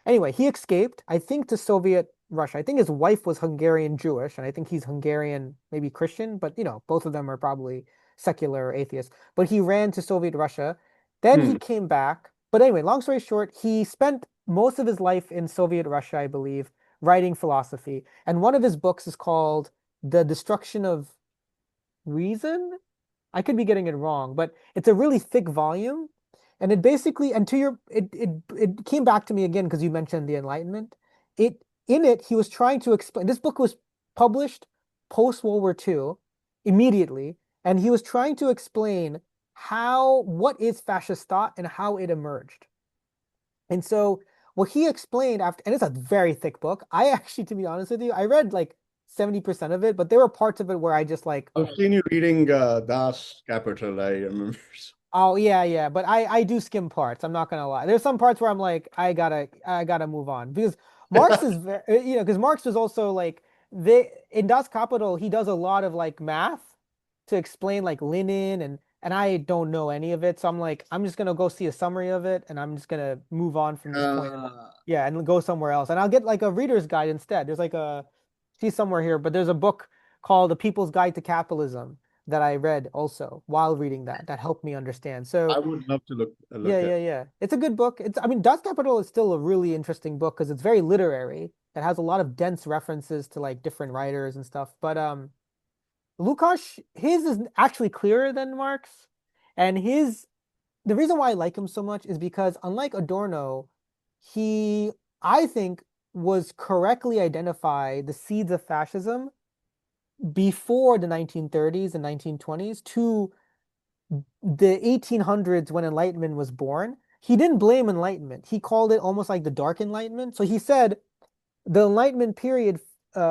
Anyway, he escaped, I think, to Soviet Russia. I think his wife was Hungarian Jewish, and I think he's Hungarian, maybe Christian, but both of them are probably secular or atheists. But he ran to Soviet Russia. Then Hmm. he came back. But anyway, long story short, he spent most of his life in Soviet Russia, I believe, writing philosophy. And one of his books is called The Destruction of Reason. I could be getting it wrong, but it's a really thick volume. And it basically, and to your, it came back to me again because you mentioned the Enlightenment. In it, he was trying to explain. This book was published post World War II, immediately, and he was trying to explain what is fascist thought and how it emerged. And so what he explained after, and it's a very thick book. I actually, to be honest with you, I read like 70% of it, but there were parts of it where I just like I've seen you reading Das Kapital, I remember. oh yeah, yeah, but I do skim parts. I'm not gonna lie. There's some parts where I'm like, I gotta move on because Marx is very, because Marx was also like they in Das Kapital he does a lot of like math to explain like Lenin and I don't know any of it, so I'm like I'm just gonna go see a summary of it and I'm just gonna move on from this point and Uh, yeah and go somewhere else and I'll get like a reader's guide instead. There's like a she's somewhere here, but there's a book called The People's Guide to Capitalism that I read also while reading that helped me understand. I So would love to yeah, look at. yeah, yeah. It's a good book. I mean, Dust Capital is still a really interesting book because it's very literary. It has a lot of dense references to like different writers and stuff. But Lukács, his is actually clearer than Marx. And the reason why I like him so much is because unlike Adorno, he, I think, was correctly identified the seeds of fascism before the 1930s and 1920s to the 1800s when Enlightenment was born. He didn't blame Enlightenment. He called it almost like the Dark Enlightenment. So he said the Enlightenment period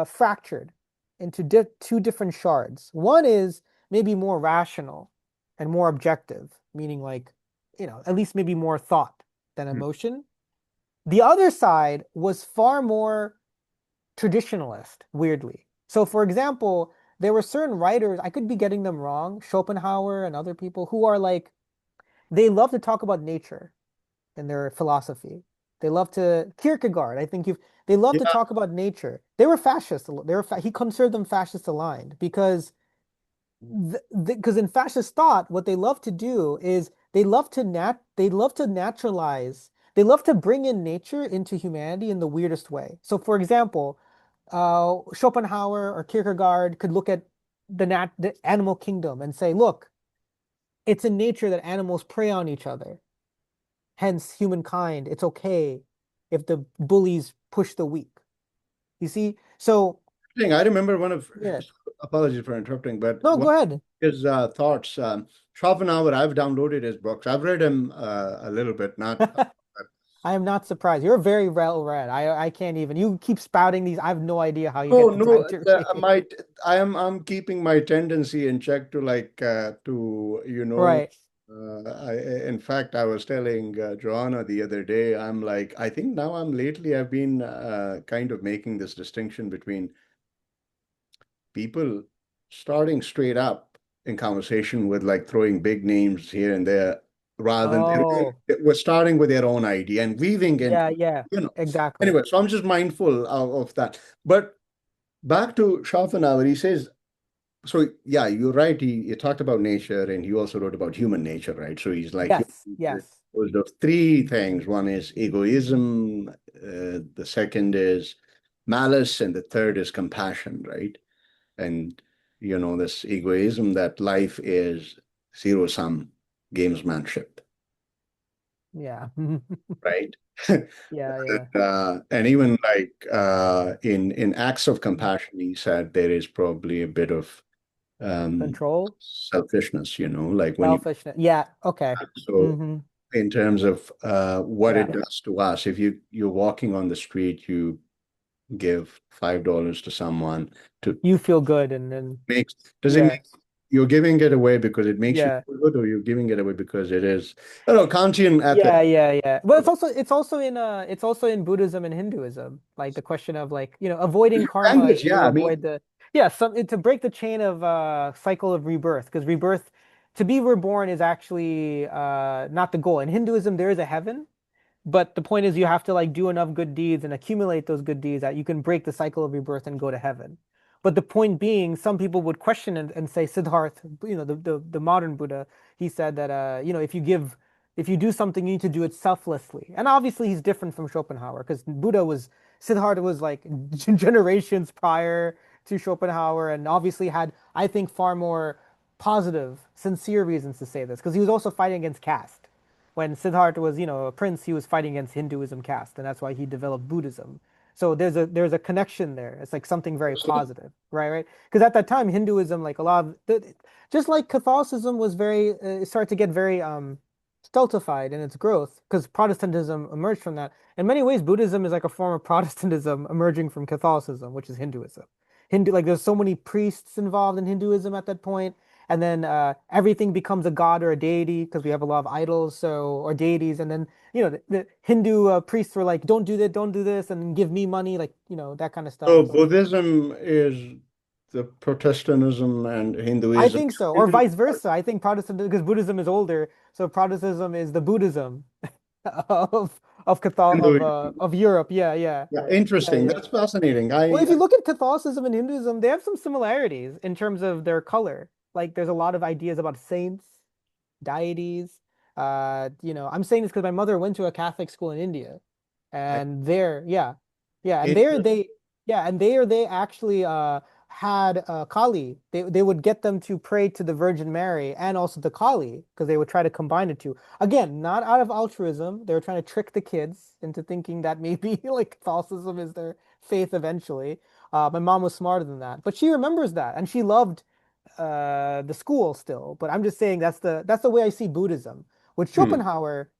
fractured into two different shards. One is maybe more rational and more objective, meaning like, at least maybe more thought than Hmm. emotion. The other side was far more traditionalist, weirdly. So, for example, there were certain writers, I could be getting them wrong, Schopenhauer and other people who are like, they love to talk about nature in their philosophy. They love to Kierkegaard. I think you've they love to Yeah. talk about nature. They were fascist. He considered them fascist aligned because because in fascist thought, what they love to do is they love to naturalize, they love to bring in nature into humanity in the weirdest way. So, for example, Schopenhauer or Kierkegaard could look at the animal kingdom and say, look, it's in nature that animals prey on each other. Hence, humankind, it's okay if the bullies push the weak. You see? So, I remember one of, yeah. apologies for interrupting, but No, one go ahead. of his thoughts, Schopenhauer, I've downloaded his books. I've read him a little bit, not. I am not surprised. You're very well read. I can't even. You keep spouting these. I have no idea how you Oh get the time no, to read. I'm keeping my tendency in check to Right. in fact I was telling Joanna the other day, I'm like, I think now I've been kind of making this distinction between people starting straight up in conversation with like throwing big names here and there rather than Oh, we're starting with their own idea and weaving yeah, into, yeah, you know. exactly. Anyway, so I'm just mindful of that. But back to Schopenhauer, he says, so yeah, you're right. He talked about nature and he also wrote about human nature, right? So he's like, Yes, yes. composed of three things. One is egoism, the second is malice, and the third is compassion, right? And this egoism that life is zero-sum gamesmanship, Yeah. right? Yeah, yeah. And even like in acts of compassion, he said there is probably a bit of Control, selfishness, like when you, selfishness. Yeah, okay. so Hmm. in terms of what Yeah. it does to us, if you're walking on the street, you give $5 to someone to You feel good and then make, does it yeah. make, you're giving it away because it makes you Yeah. feel good, or you're giving it away because it is, I don't know, Kantian ethic. Yeah, yeah, yeah. Well, it's also in Buddhism and Hinduism, like the question of like, avoiding karma is Language, to yeah, I mean, avoid the to break the chain of cycle of rebirth, because rebirth to be reborn is actually not the goal. In Hinduism, there is a heaven, but the point is you have to like do enough good deeds and accumulate those good deeds that you can break the cycle of rebirth and go to heaven. But the point being, some people would question and say Siddharth, the modern Buddha, he said that if you do something, you need to do it selflessly. And obviously he's different from Schopenhauer because Siddhartha was like generations prior to Schopenhauer and obviously had, I think, far more positive, sincere reasons to say this because he was also fighting against caste. When Siddhartha was, a prince, he was fighting against Hinduism caste, and that's why he developed Buddhism. So there's a connection there. It's like something very positive, right? Right? Because at that time, Hinduism, like a lot of just like Catholicism was very, it started to get very stultified in its growth because Protestantism emerged from that. In many ways, Buddhism is like a form of Protestantism emerging from Catholicism, which is Hinduism. Like there's so many priests involved in Hinduism at that point, and then everything becomes a god or a deity because we have a lot of idols, so or deities, and then the Hindu priests were like, "Don't do that, don't do this, and give me money," like that kind of stuff. so Buddhism is the Protestantism and I Hinduism. think so, or vice versa. I think Protestant because Buddhism is older, so Protestantism is the Buddhism of Hinduism. Of Europe. Yeah, yeah, Yeah, yeah, interesting. yeah. That's fascinating. Well, if you look at Catholicism and Hinduism, they have some similarities in terms of their color. Like there's a lot of ideas about saints, deities. I'm saying this because my mother went to a Catholic school in India, and there, yeah, yeah, and there Interesting. they, yeah, and there they actually had Kali. They would get them to pray to the Virgin Mary and also the Kali because they would try to combine the two. Again, not out of altruism. They were trying to trick the kids into thinking that maybe like Catholicism is their faith eventually. My mom was smarter than that, but she remembers that, and she loved the school still. But I'm just saying that's the way I see Buddhism. With Hmm. Schopenhauer,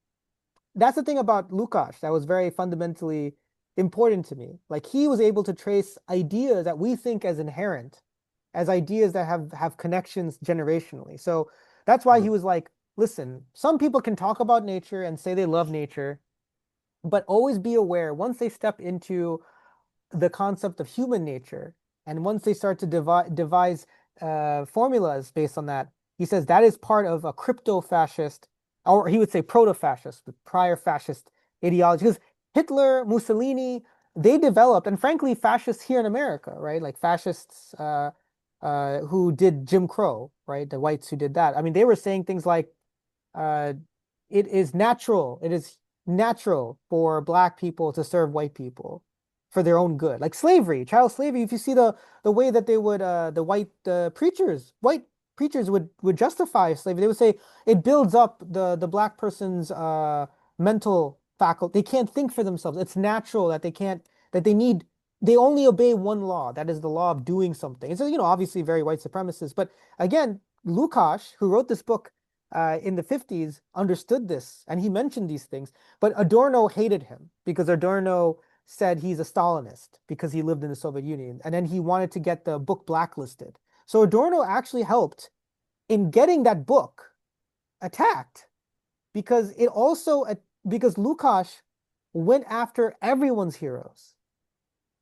that's the thing about Lukács that was very fundamentally important to me. Like he was able to trace ideas that we think as inherent, as ideas that have connections generationally. So that's why he was like, listen, some people can talk about nature and say they love nature, but always be aware once they step into the concept of human nature. And once they start to devise formulas based on that, he says that is part of a crypto fascist, or he would say proto fascist, but prior fascist ideology. Because Hitler, Mussolini, they developed, and frankly, fascists here in America, right? Like fascists who did Jim Crow, right? The whites who did that. I mean, they were saying things like, uh, it is natural for black people to serve white people for their own good. Like slavery, child slavery. If you see the way that they would the white preachers would justify slavery, they would say it builds up the black person's mental faculty. They can't think for themselves. It's natural that they can't that they only obey one law. That is the law of doing something. And so, obviously very white supremacist. But again, Lukács, who wrote this book in the 50s, understood this and he mentioned these things. But Adorno hated him because Adorno said he's a Stalinist because he lived in the Soviet Union. And then he wanted to get the book blacklisted. So Adorno actually helped in getting that book attacked because because Lukács went after everyone's heroes,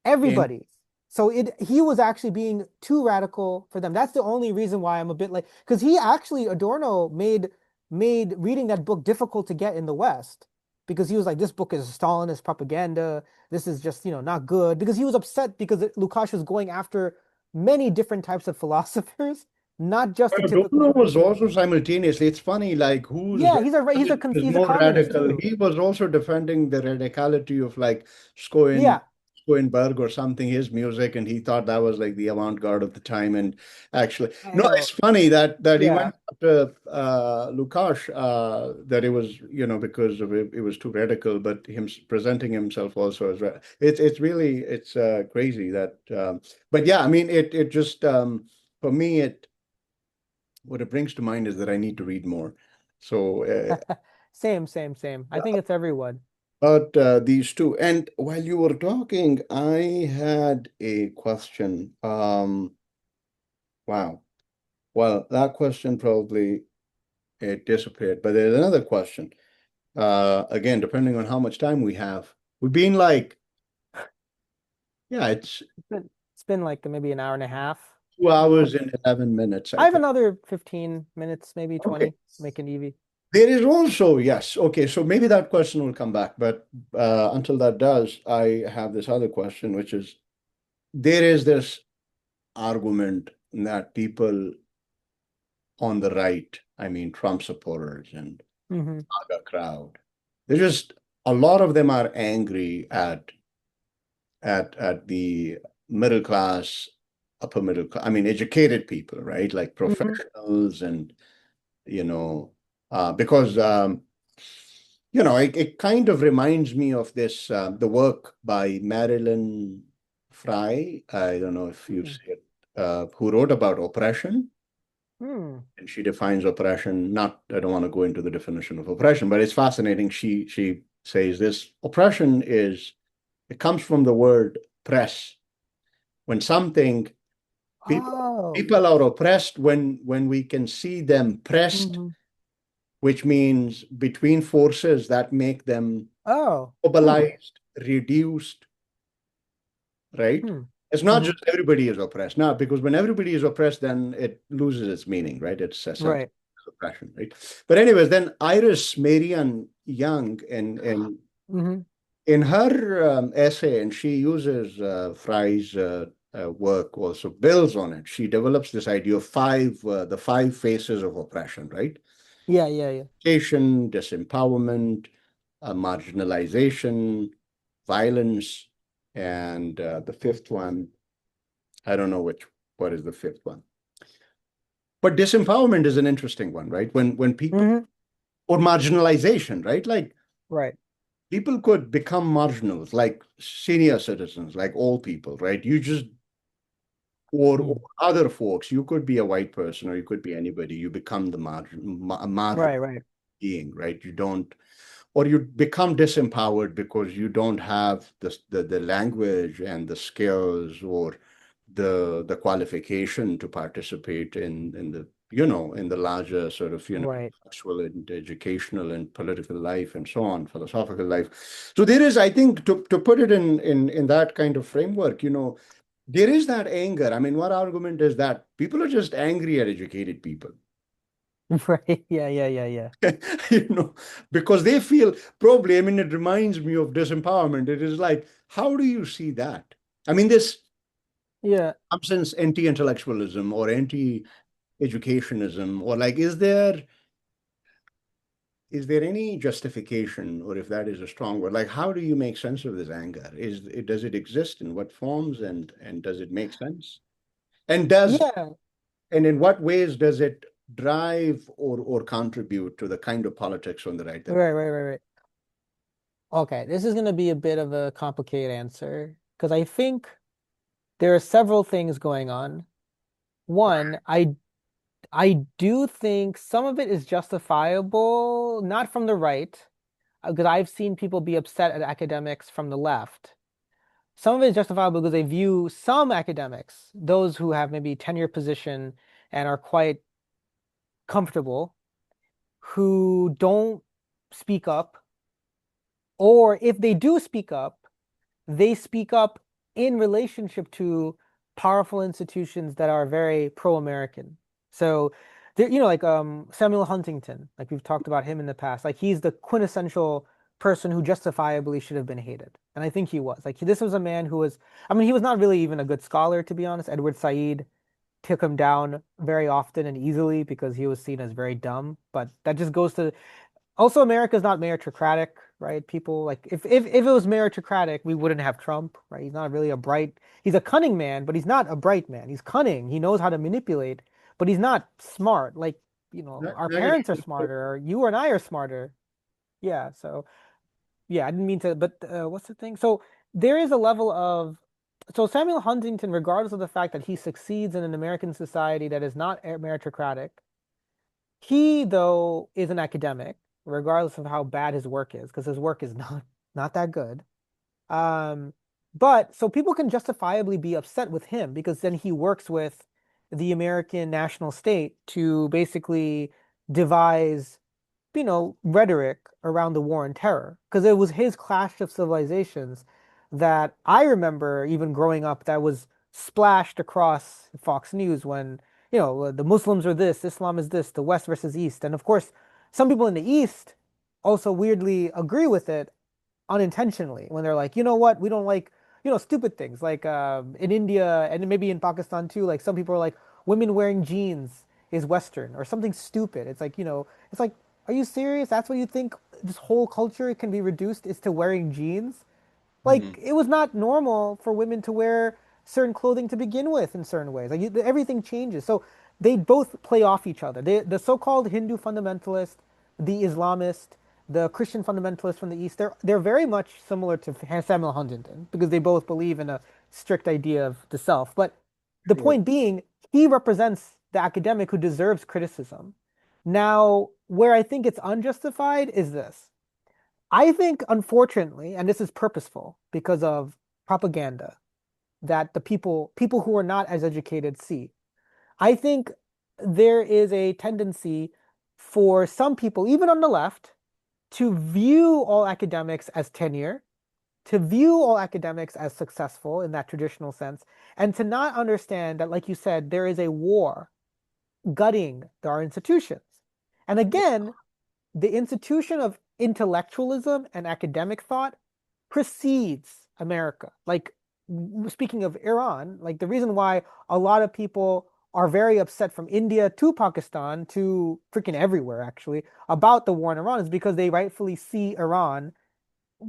And everybody. So he was actually being too radical for them. That's the only reason why I'm a bit like, because he actually Adorno made reading that book difficult to get in the West because he was like, this book is Stalinist propaganda. This is just, not good. Because he was upset because Lukács was going after many different types of philosophers, not just the typical Adorno was Christian. also simultaneously, it's funny, like Yeah, is he's a more communist radical. too. He was also defending the radicality of like Schoen, Yeah, Schoenberg or something, his music, and he thought that was like the avant-garde of the time. And actually, I no, know. it's funny that he Yeah. went after Lukács, that it was, because of it was too radical, but him presenting himself also as it's really crazy that but yeah, I mean it just for me it what it brings to mind is that I need to read more. So Same, same, same. I think it's everyone. about these two. And while you were talking, I had a question. Wow. Well, that question probably it disappeared, but there's another question. Again, depending on how much time we have, we've been like, yeah, it's It's been like maybe an hour and a half, 2 hours 20. and 11 minutes, I I have think. another 15 minutes, maybe Okay. 20, make it easy. There is also, yes. Okay, so maybe that question will come back, but until that does, I have this other question, which is there is this argument that people on the right, I mean, Trump supporters and Hmm. MAGA crowd, they're just a lot of them are angry at the middle class, upper middle class, I mean, educated people, right? Like Hmm. professionals and you know, because it kind of reminds me of this the work by Marilyn Fry. I don't know if you've Hmm. seen it, who wrote about oppression. Hmm. And she defines oppression. Not, I don't want to go into the definition of oppression, but it's fascinating. She says this oppression it comes from the word press. When something people Oh. people are oppressed when we can see them pressed, Hmm. which means between forces that make them Oh. Hmm. mobilized, reduced, right? Hmm. It's not Hmm. just everybody is oppressed. Now, because when everybody is oppressed, then it loses its meaning, right? It's a sense of Right. oppression, right? But anyways, then Iris Marian Young Hmm. in her essay, and she uses Fry's work also builds on it. She develops this idea of the five faces of oppression, right? Yeah, yeah, yeah. Disempowerment, marginalization, violence, and the fifth one, I don't know what is the fifth one. But disempowerment is an interesting one, right? When people Hmm. or marginalization, right? Like Right. people could become marginals, like senior citizens, like old people, right? You just or Hmm. other folks, you could be a white person or you could be anybody. You become the marginal Right, right. being, right? You don't or you become disempowered because you don't have the language and the skills or the qualification to participate in the in the larger sort of Right. actual and educational and political life and so on, philosophical life. So there is, I think, to put it in that kind of framework, there is that anger. I mean, one argument is that people are just angry at educated people. Right. Yeah, yeah, yeah, yeah. you know, because they feel probably, I mean, it reminds me of disempowerment. It is like, how do you see that? I mean, this Yeah. some sense anti-intellectualism or anti-educationism, or like, is there any justification, or if that is a strong word, like how do you make sense of this anger? Does it exist in what forms, and does it make sense? And does Yeah. and in what ways does it drive or contribute to the kind of politics on the right that we Right, right, right, right. Okay, this is going to be a bit of a complicated answer because I think there are several things going on. One, I do think some of it is justifiable, not from the right, because I've seen people be upset at academics from the left. Some of it is justifiable because they view some academics, those who have maybe tenure position and are quite comfortable, who don't speak up, or if they do speak up, they speak up in relationship to powerful institutions that are very pro-American. So there, like Samuel Huntington, like we've talked about him in the past, like he's the quintessential person who justifiably should have been hated. And I think he was. Like this was a man who was, I mean, he was not really even a good scholar, to be honest. Edward Said took him down very often and easily because he was seen as very dumb. But that just goes to also, America's not meritocratic, right? People like if it was meritocratic, we wouldn't have Trump, right? He's not really he's a cunning man, but he's not a bright man. He's cunning. He knows how to manipulate, but he's not smart. Like, our parents are smarter, or you and I are smarter. Yeah, so yeah, I didn't mean to, but what's the thing? So there is a level of so Samuel Huntington, regardless of the fact that he succeeds in an American society that is not meritocratic, he, though, is an academic, regardless of how bad his work is, because his work is not that good. Um, but so people can justifiably be upset with him because then he works with the American national state to basically devise, rhetoric around the war on terror. Because it was his clash of civilizations that I remember even growing up that was splashed across Fox News when, the Muslims are this, Islam is this, the West versus East. And of course, some people in the East also weirdly agree with it unintentionally when they're like, you know what, we don't like, stupid things like in India and maybe in Pakistan too. Like some people are like, women wearing jeans is Western or something stupid. It's like, it's like, are you serious? That's what you think this whole culture can be reduced is to wearing jeans? Mhm. Like it was not normal for women to wear certain clothing to begin with in certain ways. Like everything changes. So they both play off each other. The so-called Hindu fundamentalist, the Islamist, the Christian fundamentalist from the East, they're very much similar to Samuel Huntington because they both believe in a strict idea of the self. But the Sure. point being, he represents the academic who deserves criticism. Now, where I think it's unjustified is this. I think, unfortunately, and this is purposeful because of propaganda that the people who are not as educated see. I think there is a tendency for some people, even on the left, to view all academics as tenure, to view all academics as successful in that traditional sense, and to not understand that, like you said, there is a war gutting our institutions. And again, the institution of intellectualism and academic thought precedes America. Like, speaking of Iran, like the reason why a lot of people are very upset from India to Pakistan to freaking everywhere, actually, about the war in Iran is because they rightfully see Iran,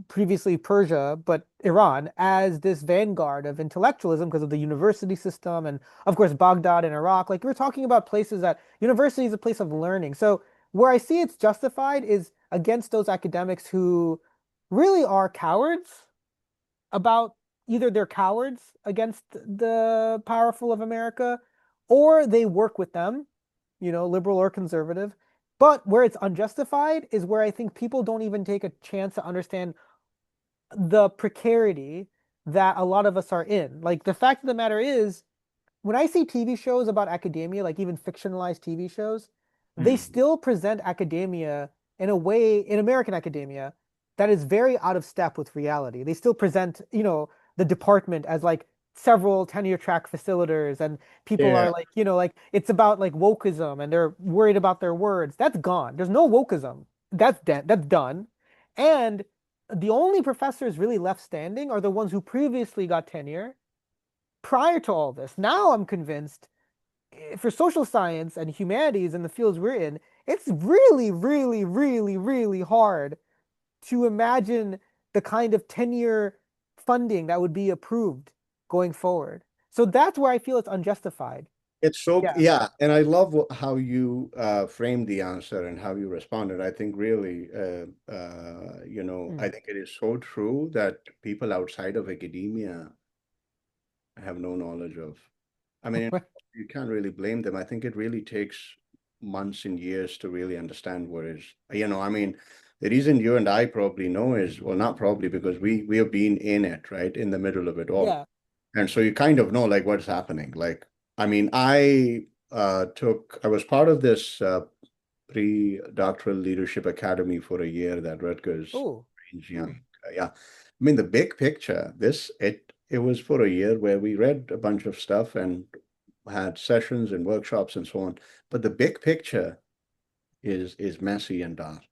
previously Persia, but Iran, as this vanguard of intellectualism because of the university system and, of course, Baghdad and Iraq. Like, we're talking about places that university is a place of learning. So, where I see it's justified is against those academics who really are cowards about either they're cowards against the powerful of America or they work with them, liberal or conservative. But where it's unjustified is where I think people don't even take a chance to understand the precarity that a lot of us are in. Like the fact of the matter is, when I see TV shows about academia, like even fictionalized TV shows, they Mhm. still present academia in a way, in American academia, that is very out of step with reality. They still present, the department as like several tenure track facilitators, and people Yeah, are like, like it's about like wokeism, and they're worried about their words. That's gone. There's no wokeism. That's dead. That's done. And the only professors really left standing are the ones who previously got tenure prior to all this. Now I'm convinced for social science and humanities and the fields we're in, it's really, really, really, really hard to imagine the kind of tenure funding that would be approved going forward. So that's where I feel it's unjustified. it's so, Yeah. yeah. And I love how you framed the answer and how you responded. I think really, I Mm. think it is so true that people outside of academia have no knowledge of. I mean, you can't really blame them. I think it really takes months and years to really understand what is, I mean, the reason you and I probably know is, well, not probably because we have been in it, right, in the middle of it all. Yeah. And so you kind of know like what's happening. Like, I mean, I was part of this pre-doctoral leadership academy for a year that Rutgers Oh. arranged, Hmm. yeah. I mean, the big picture, it was for a year where we read a bunch of stuff and had sessions and workshops and so on. But the big picture is messy and dark.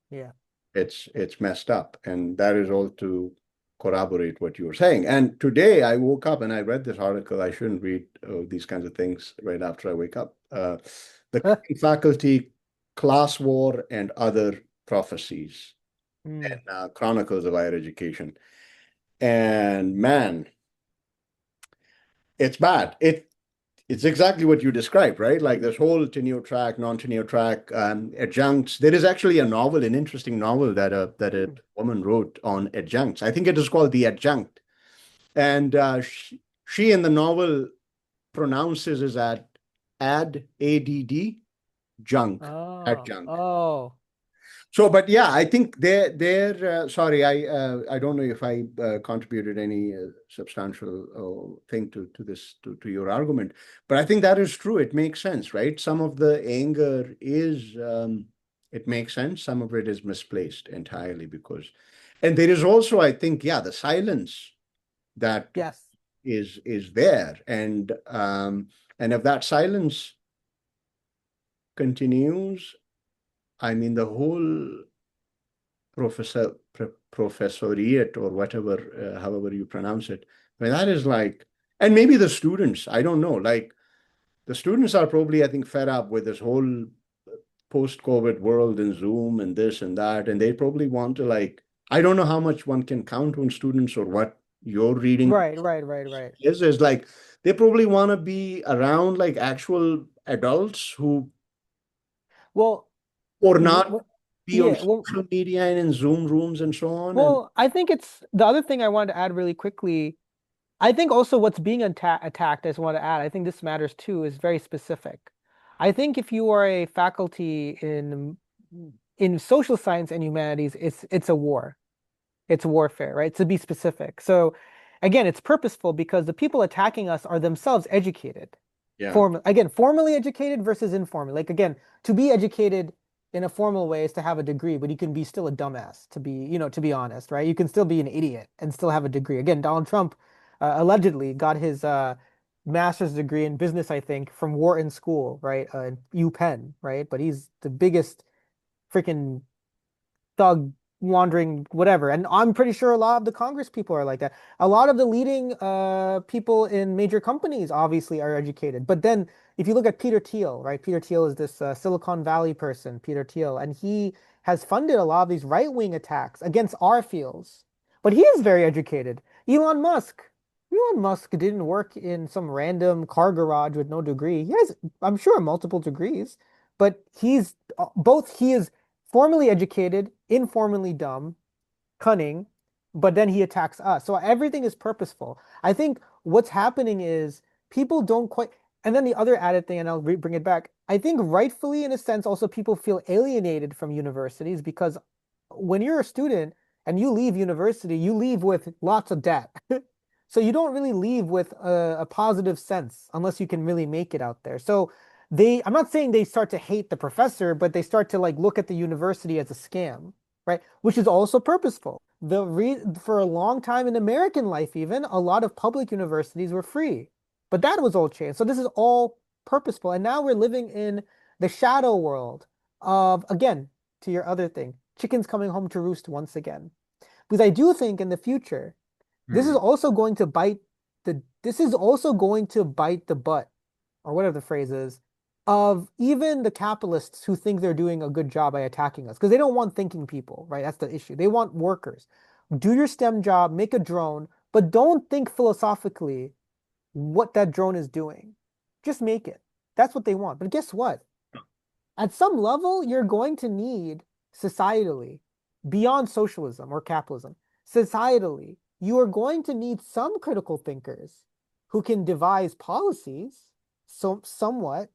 Yeah. It's messed up, and that is all to corroborate what you were saying. And today I woke up and I read this article. I shouldn't read these kinds of things right after I wake up. The Huh. faculty class war and other prophecies Hmm. and chronicles of higher education. And man, it's bad. It's exactly what you described, right? Like this whole tenure track, non-tenure track, adjuncts. There is actually a novel, an interesting novel that a Hmm. woman wrote on adjuncts. I think it is called The Adjunct, and she in the novel pronounces is at add junk Oh. adjunct. Oh. So, but yeah, I think they're sorry, I don't know if I contributed any substantial thing to this to your argument, but I think that is true. It makes sense, right? Some of the anger is it makes sense. Some of it is misplaced entirely because, and there is also, I think, yeah, the silence that Yes. is there, and if that silence continues, I mean, the whole professoriate or whatever, however you pronounce it. I mean, that is like, and maybe the students, I don't know, like the students are probably, I think, fed up with this whole post-COVID world and Zoom and this and that, and they probably want to like, I don't know how much one can count on students or what your reading Right. Right. Right. Right. is like they probably want to be around like actual adults who Well, or not be on yeah. Well, social media and in Zoom rooms and so on. And I think it's the other thing I wanted to add really quickly. I think also what's being attacked, I just want to add, I think this matters too, is very specific. I think if you are a faculty in social science and humanities, it's a war. It's warfare, right? To be specific. So again, it's purposeful because the people attacking us are themselves educated. yeah. Formally educated versus informally. Like again, to be educated in a formal way is to have a degree, but you can be still a dumbass, to be honest, right? You can still be an idiot and still have a degree. Again, Donald Trump allegedly got his master's degree in business, I think, from Wharton School, right? UPenn, right? But he's the biggest freaking thug wandering whatever. And I'm pretty sure a lot of the Congress people are like that. A lot of the leading people in major companies obviously are educated. But then if you look at Peter Thiel, right? Peter Thiel is this Silicon Valley person, Peter Thiel, and he has funded a lot of these right-wing attacks against our fields. But he is very educated. Elon Musk. Elon Musk didn't work in some random car garage with no degree. He has, I'm sure, multiple degrees, but he is formally educated, informally dumb, cunning, but then he attacks us. So everything is purposeful. I think what's happening is people don't quite, and then the other added thing, and I'll bring it back. I think rightfully, in a sense, also people feel alienated from universities because when you're a student and you leave university, you leave with lots of debt. So you don't really leave with a positive sense unless you can really make it out there. So I'm not saying they start to hate the professor, but they start to like look at the university as a scam, right? Which is also purposeful For a long time in American life, even a lot of public universities were free, but that was all changed. So this is all purposeful, and now we're living in the shadow world of, again, to your other thing, chickens coming home to roost once again. Because I do think in the future, this is Hmm. also going to bite this is also going to bite the butt, or whatever the phrase is, of even the capitalists who think they're doing a good job by attacking us. Because they don't want thinking people, right? That's the issue. They want workers. Do your STEM job, make a drone, but don't think philosophically what that drone is doing. Just make it. That's what they want. But guess what? At some level, you're going to need societally, beyond socialism or capitalism, societally, you are going to need some critical thinkers who can devise policies, so somewhat.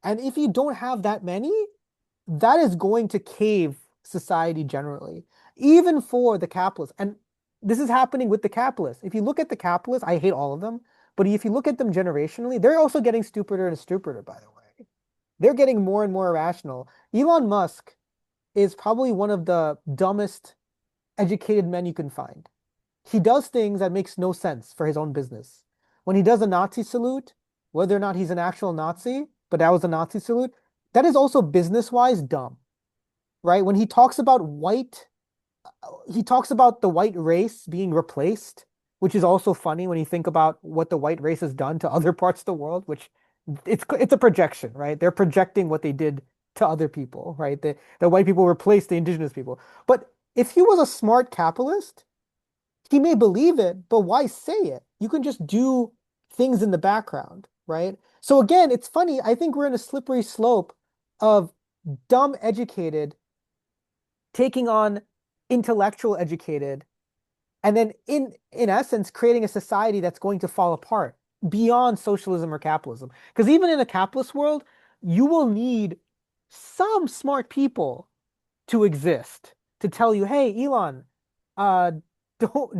And if you don't have that many, that is going to cave society generally, even for the capitalists. And this is happening with the capitalists. If you look at the capitalists, I hate all of them, but if you look at them generationally, they're also getting stupider and stupider, by the way. They're getting more and more irrational. Elon Musk is probably one of the dumbest educated men you can find. He does things that makes no sense for his own business. When he does a Nazi salute, whether or not he's an actual Nazi, but that was a Nazi salute, that is also business-wise dumb, right? When he talks about the white race being replaced, which is also funny when you think about what the white race has done to other parts of the world, which it's a projection, right? They're projecting what they did to other people, right? The white people replaced the indigenous people. But if he was a smart capitalist, he may believe it, but why say it? You can just do things in the background, right? So again, it's funny. I think we're in a slippery slope of dumb educated taking on intellectual educated, and then in essence creating a society that's going to fall apart beyond socialism or capitalism. Because even in a capitalist world, you will need some smart people to exist to tell you, hey, Elon, uh,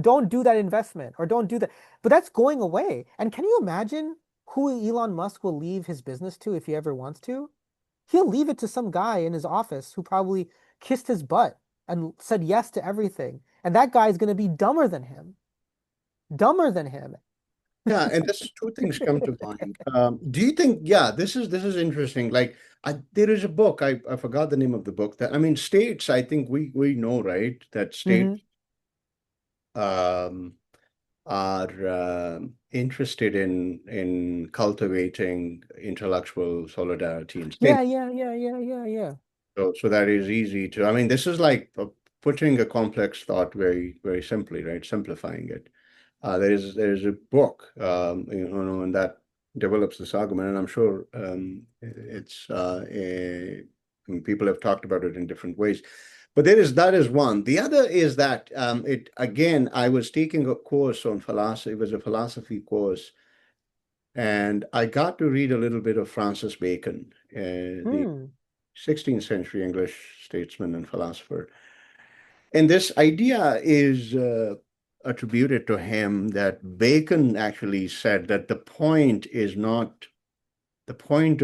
don't do that investment or don't do that. But that's going away. And can you imagine who Elon Musk will leave his business to if he ever wants to? He'll leave it to some guy in his office who probably kissed his butt and said yes to everything. And that guy's going to be dumber than him. Dumber than him. Yeah, and this two things come to mind. Do you think, yeah, this is interesting. Like there is a book, I forgot the name of the book that I mean states, I think we know, right? That Hmm. states um are interested in cultivating intellectual solidarity and Yeah, state. yeah, yeah, yeah, yeah, yeah. So that is easy to, I mean, this is like putting a complex thought very simply, right? Simplifying it. There is a book, and that develops this argument, and I'm sure it's I mean, people have talked about it in different ways. But that is one. The other is that it again. I was taking a course on philosophy. It was a philosophy course, and I got to read a little bit of Francis Bacon, the Hmm. 16th century English statesman and philosopher. And this idea is attributed to him that Bacon actually said that the point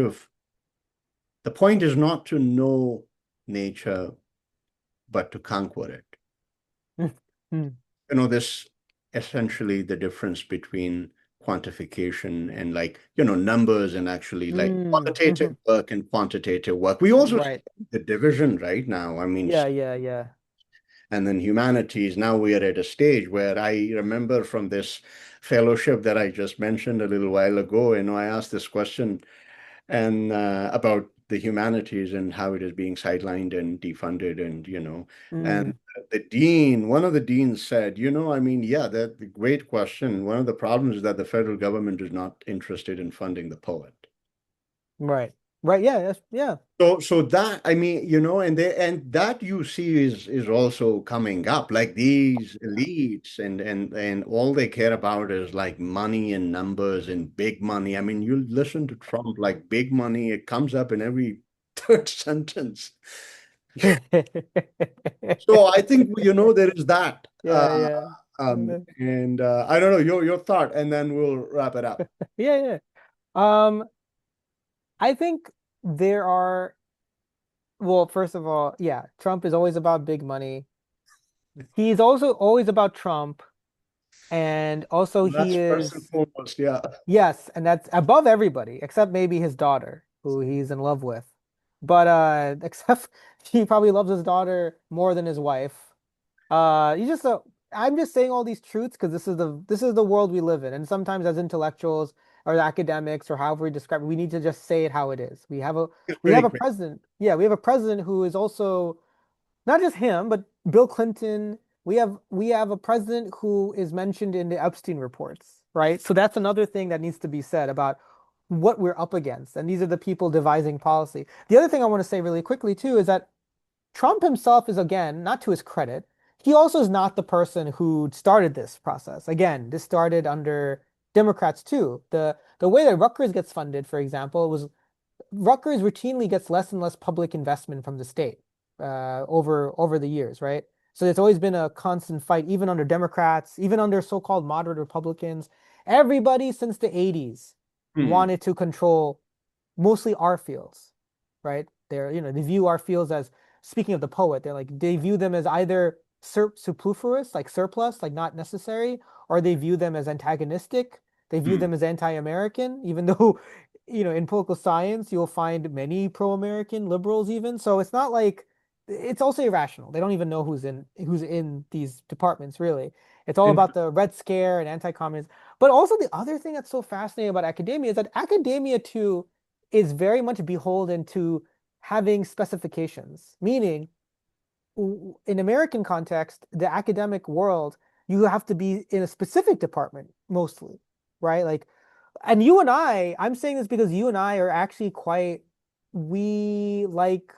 of the point is not to know nature, but to conquer it. Hmm. This essentially the difference between quantification and like, numbers and actually like Hmm. qualitative Hmm. work and quantitative work. We also see Right. the division right now. I mean, Yeah, yeah, yeah. and then humanities. Now we are at a stage where I remember from this fellowship that I just mentioned a little while ago, I asked this question and about the humanities and how it is being sidelined and defunded, and Hmm. one of the deans said, I mean, yeah, that's a great question. One of the problems is that the federal government is not interested in funding the poet. Right. Right. Yeah. Yeah. So that I mean, and that you see is also coming up. Like these elites and all they care about is like money and numbers and big money. I mean, you listen to Trump, like big money, it comes up in every third sentence. So I think there is that. Yeah, yeah. And I don't know your thought, and then we'll wrap it up. Yeah, yeah. Um, I think there are, well, first of all, yeah, Trump is always about big money. He's also always about Trump, and also he That's first and is, foremost. Yeah. yes, and that's above everybody except maybe his daughter, who he's in love with. But except he probably loves his daughter more than his wife. You just I'm just saying all these truths because this is the world we live in, and sometimes as intellectuals or academics or however we describe it, we need to just say it how it is. It's We pretty have a great. president, yeah, we have a president who is also not just him, but Bill Clinton. We have a president who is mentioned in the Epstein reports, right? So that's another thing that needs to be said about what we're up against, and these are the people devising policy. The other thing I want to say really quickly too is that Trump himself is, again, not to his credit, he also is not the person who started this process. Again, this started under Democrats too. The way that Rutgers gets funded, for example, was Rutgers routinely gets less and less public investment from the state over the years, right? So it's always been a constant fight, even under Democrats, even under so-called moderate Republicans. Everybody since the 80s Hmm. wanted to control mostly our fields, right? They view our fields as, speaking of the poet, they view them as either superfluous, like surplus, like not necessary, or they view them as antagonistic. They view Hmm. them as anti-American, even though, in political science, you'll find many pro-American liberals even. So it's not like it's also irrational. They don't even know who's in these departments, really. It's all In- about the Red Scare and anti-communism. But also the other thing that's so fascinating about academia is that academia too is very much beholden to having specifications, meaning in American context, the academic world, you have to be in a specific department mostly, right? Like, and you and I'm saying this because you and I are actually we like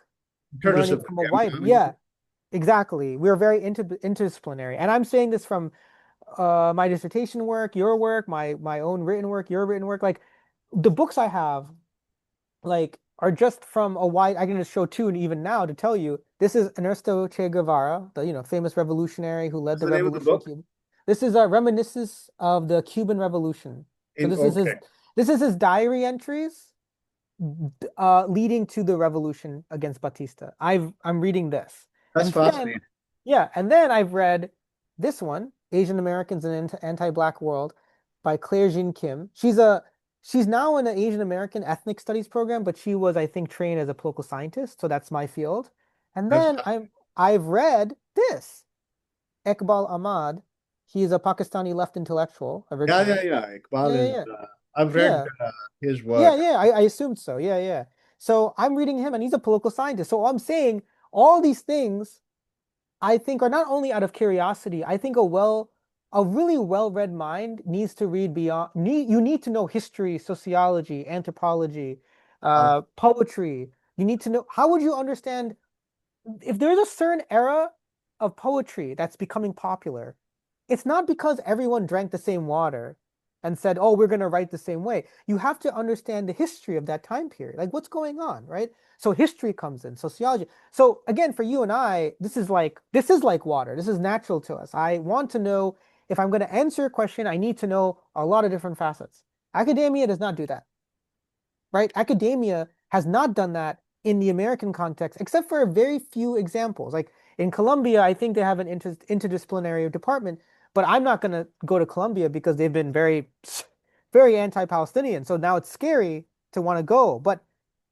learning Interdisciplinary. from a wide, I mean, yeah, exactly. We're very interdisciplinary. And I'm saying this from my dissertation work, your work, my own written work, your written work. Like the books I have are just from a wide. I can just show two, and even now to tell you, this is Ernesto Che Guevara, the famous revolutionary who led what's the the name of the revolution in book? Cuba. This is a reminiscence of the Cuban Revolution. So In okay, this is his diary entries leading to the revolution against Batista. I'm reading this, that's and then fascinating. yeah, and then I've read this one, Asian Americans in an Anti-Black World by Claire Jean Kim. She's now in an Asian American ethnic studies program, but she was, I think, trained as a political scientist, so that's my field. And That's then I've read this, Iqbal Ahmad. He's a Pakistani left intellectual yeah, originally. yeah, yeah. Yeah, Iqbal yeah, is. yeah. I've read Yeah. his Yeah, work. yeah, I assumed so. Yeah, yeah. So I'm reading him, and he's a political scientist. So I'm saying all these things I think are not only out of curiosity. I think a really well-read mind needs to read beyond. You need to know history, sociology, anthropology, Uh, poetry. You need to know how would you understand if there's a certain era of poetry that's becoming popular, it's not because everyone drank the same water and said, "Oh, we're going to write the same way." You have to understand the history of that time period, like what's going on, right? So history comes in, sociology. So again, for you and I, this is like water. This is natural to us. I want to know if I'm going to answer a question, I need to know a lot of different facets. Academia does not do that, right? Academia has not done that in the American context, except for a very few examples. Like in Columbia, I think they have an interdisciplinary department, but I'm not going to go to Columbia because they've been very, very anti-Palestinian. So now it's scary to want to go. But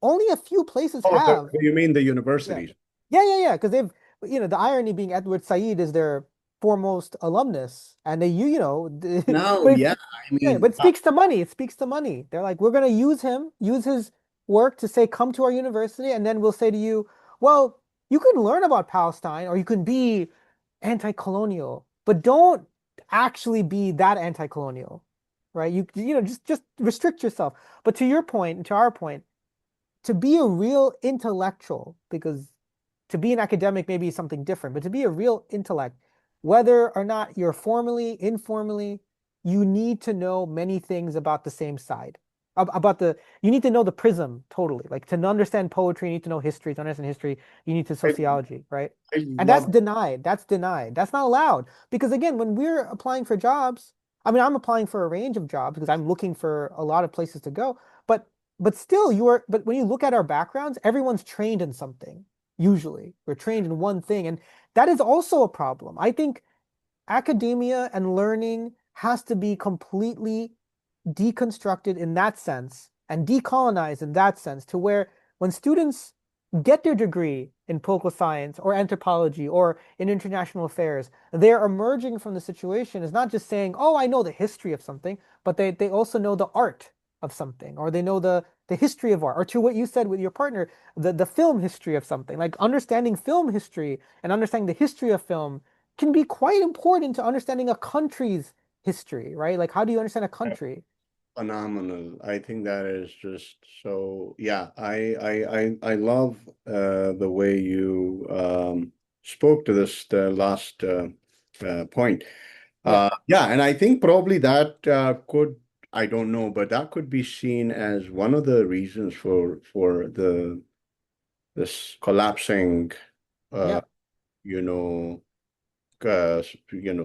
only a few places oh, have. you mean the Yeah. universities? Yeah, yeah, yeah. Because the irony being Edward Said is their foremost alumnus, and No, but yeah. I yeah, mean, but it speaks to money. It speaks to money. They're like, we're gonna use his work to say, come to our university, and then we'll say to you, well, you can learn about Palestine, or you can be anti-colonial, but don't actually be that anti-colonial, right? Just restrict yourself. But to your point, and to our point, to be a real intellectual, because to be an academic may be something different, but to be a real intellect, whether or not you're formally, informally, you need to know many things about the same side. You need to know the prism totally. Like to understand poetry, you need to know history. To understand history, you need to I, sociology, right? I And that's love. denied. That's denied. That's not allowed. Because again, when we're applying for jobs, I mean, I'm applying for a range of jobs because I'm looking for a lot of places to go. But but still, but when you look at our backgrounds, everyone's trained in something. usually. We're trained in one thing, and that is also a problem. I think academia and learning has to be completely deconstructed in that sense and decolonized in that sense to where when students get their degree in political science or anthropology or in international affairs, they're emerging from the situation is not just saying, oh, I know the history of something, but they also know the art of something, or they know the history of art, or to what you said with your partner, the film history of something. Like understanding film history and understanding the history of film can be quite important to understanding a country's history, right? Like how do you understand a country? Phenomenal. I think that is just so, yeah, I love the way you spoke to this the last point. Yeah. Yeah, and I think probably that could, I don't know, but that could be seen as one of the reasons for the this collapsing uh Yeah. you know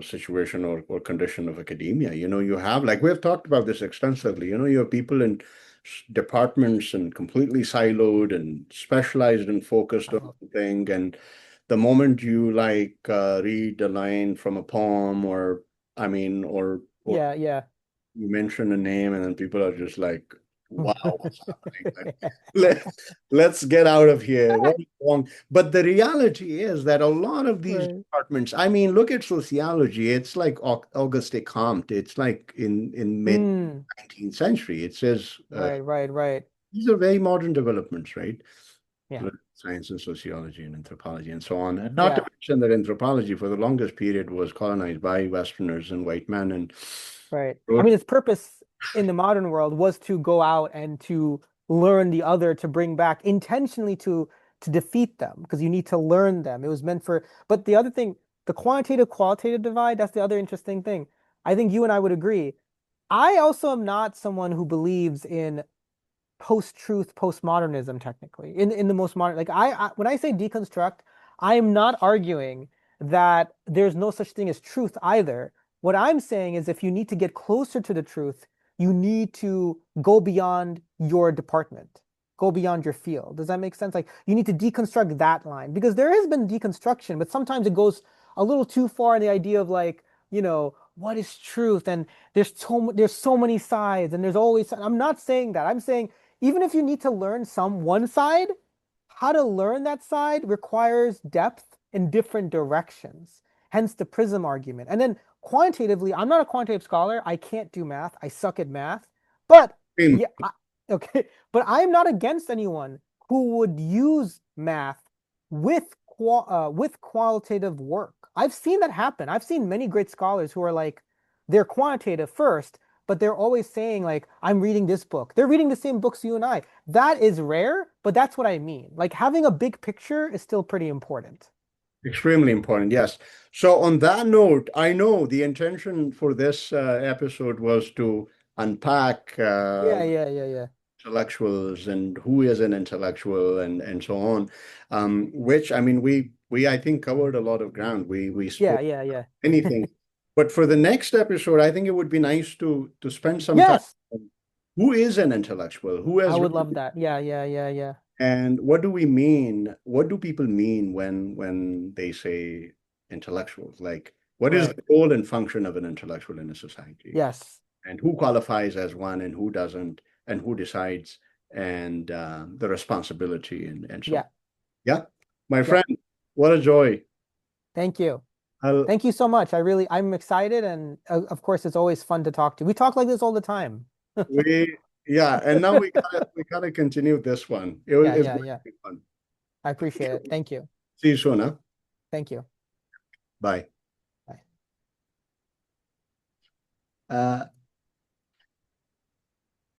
situation or condition of academia. You have, like we've talked about this extensively, you have people in departments and completely siloed and specialized and focused on Uh-huh. one thing. And the moment you like read a line from a poem or, I mean, or Yeah, yeah. you mention a name and then people are just like, wow, what's happening? Like, let, let's get out of here. What is wrong? But the reality is that a lot of these Right. departments, I mean, look at sociology. It's like Auguste Comte. It's like in mid Mm, 19th century. It says right, right, right. these are very modern developments, right? Yeah. Political science and sociology and anthropology and so on. And not to Yeah, mention that anthropology for the longest period was colonized by Westerners and white men and right. I wrote. mean, its purpose in the modern world was to go out and to learn the other, to bring back intentionally to defeat them, because you need to learn them. It was meant for, but the other thing, the quantitative qualitative divide, that's the other interesting thing. I think you and I would agree. I also am not someone who believes in post-truth, postmodernism, technically, in the most modern, like when I say deconstruct, I am not arguing that there's no such thing as truth either. What I'm saying is if you need to get closer to the truth, you need to go beyond your department, go beyond your field. Does that make sense? Like you need to deconstruct that line because there has been deconstruction, but sometimes it goes a little too far in the idea of like, what is truth? And there's so many sides, and there's always. I'm not saying that. I'm saying even if you need to learn one side, how to learn that side requires depth in different directions. Hence the prism argument. And then quantitatively, I'm not a quantitative scholar. I can't do math. I suck at math. But yeah, okay. But I'm not against anyone who would use math with qualitative work. I've seen that happen. I've seen many great scholars who are like, they're quantitative first, but they're always saying like, I'm reading this book. They're reading the same books you and I. That is rare, but that's what I mean. Like having a big picture is still pretty important. Extremely important, yes. So on that note, I know the intention for this episode was to unpack Yeah, yeah, yeah, yeah. intellectuals and who is an intellectual and so on. Which I mean, we I think covered a lot of ground. We Yeah, spoke yeah, yeah. anything. But for the next episode, I think it would be nice to spend some time Yes, on who is an intellectual, who I has would love that. Yeah, yeah, yeah, yeah. and what do we mean? What do people mean when they say intellectuals? Like, what is Right. the role and function of an intellectual in a society? Yes. And who qualifies as one and who doesn't, and who decides, and the responsibility and so on. Yeah. Yeah, my Yep. friend, what a joy. Thank you. I'll, Thank you so much. I'm excited. And of course, it's always fun to talk to. We talk like this all the time. we yeah, and now we gotta continue this one. Yeah, It's yeah, going yeah. to be fun. I appreciate it. Thank you. See you soon, huh? Thank you. Bye. Bye.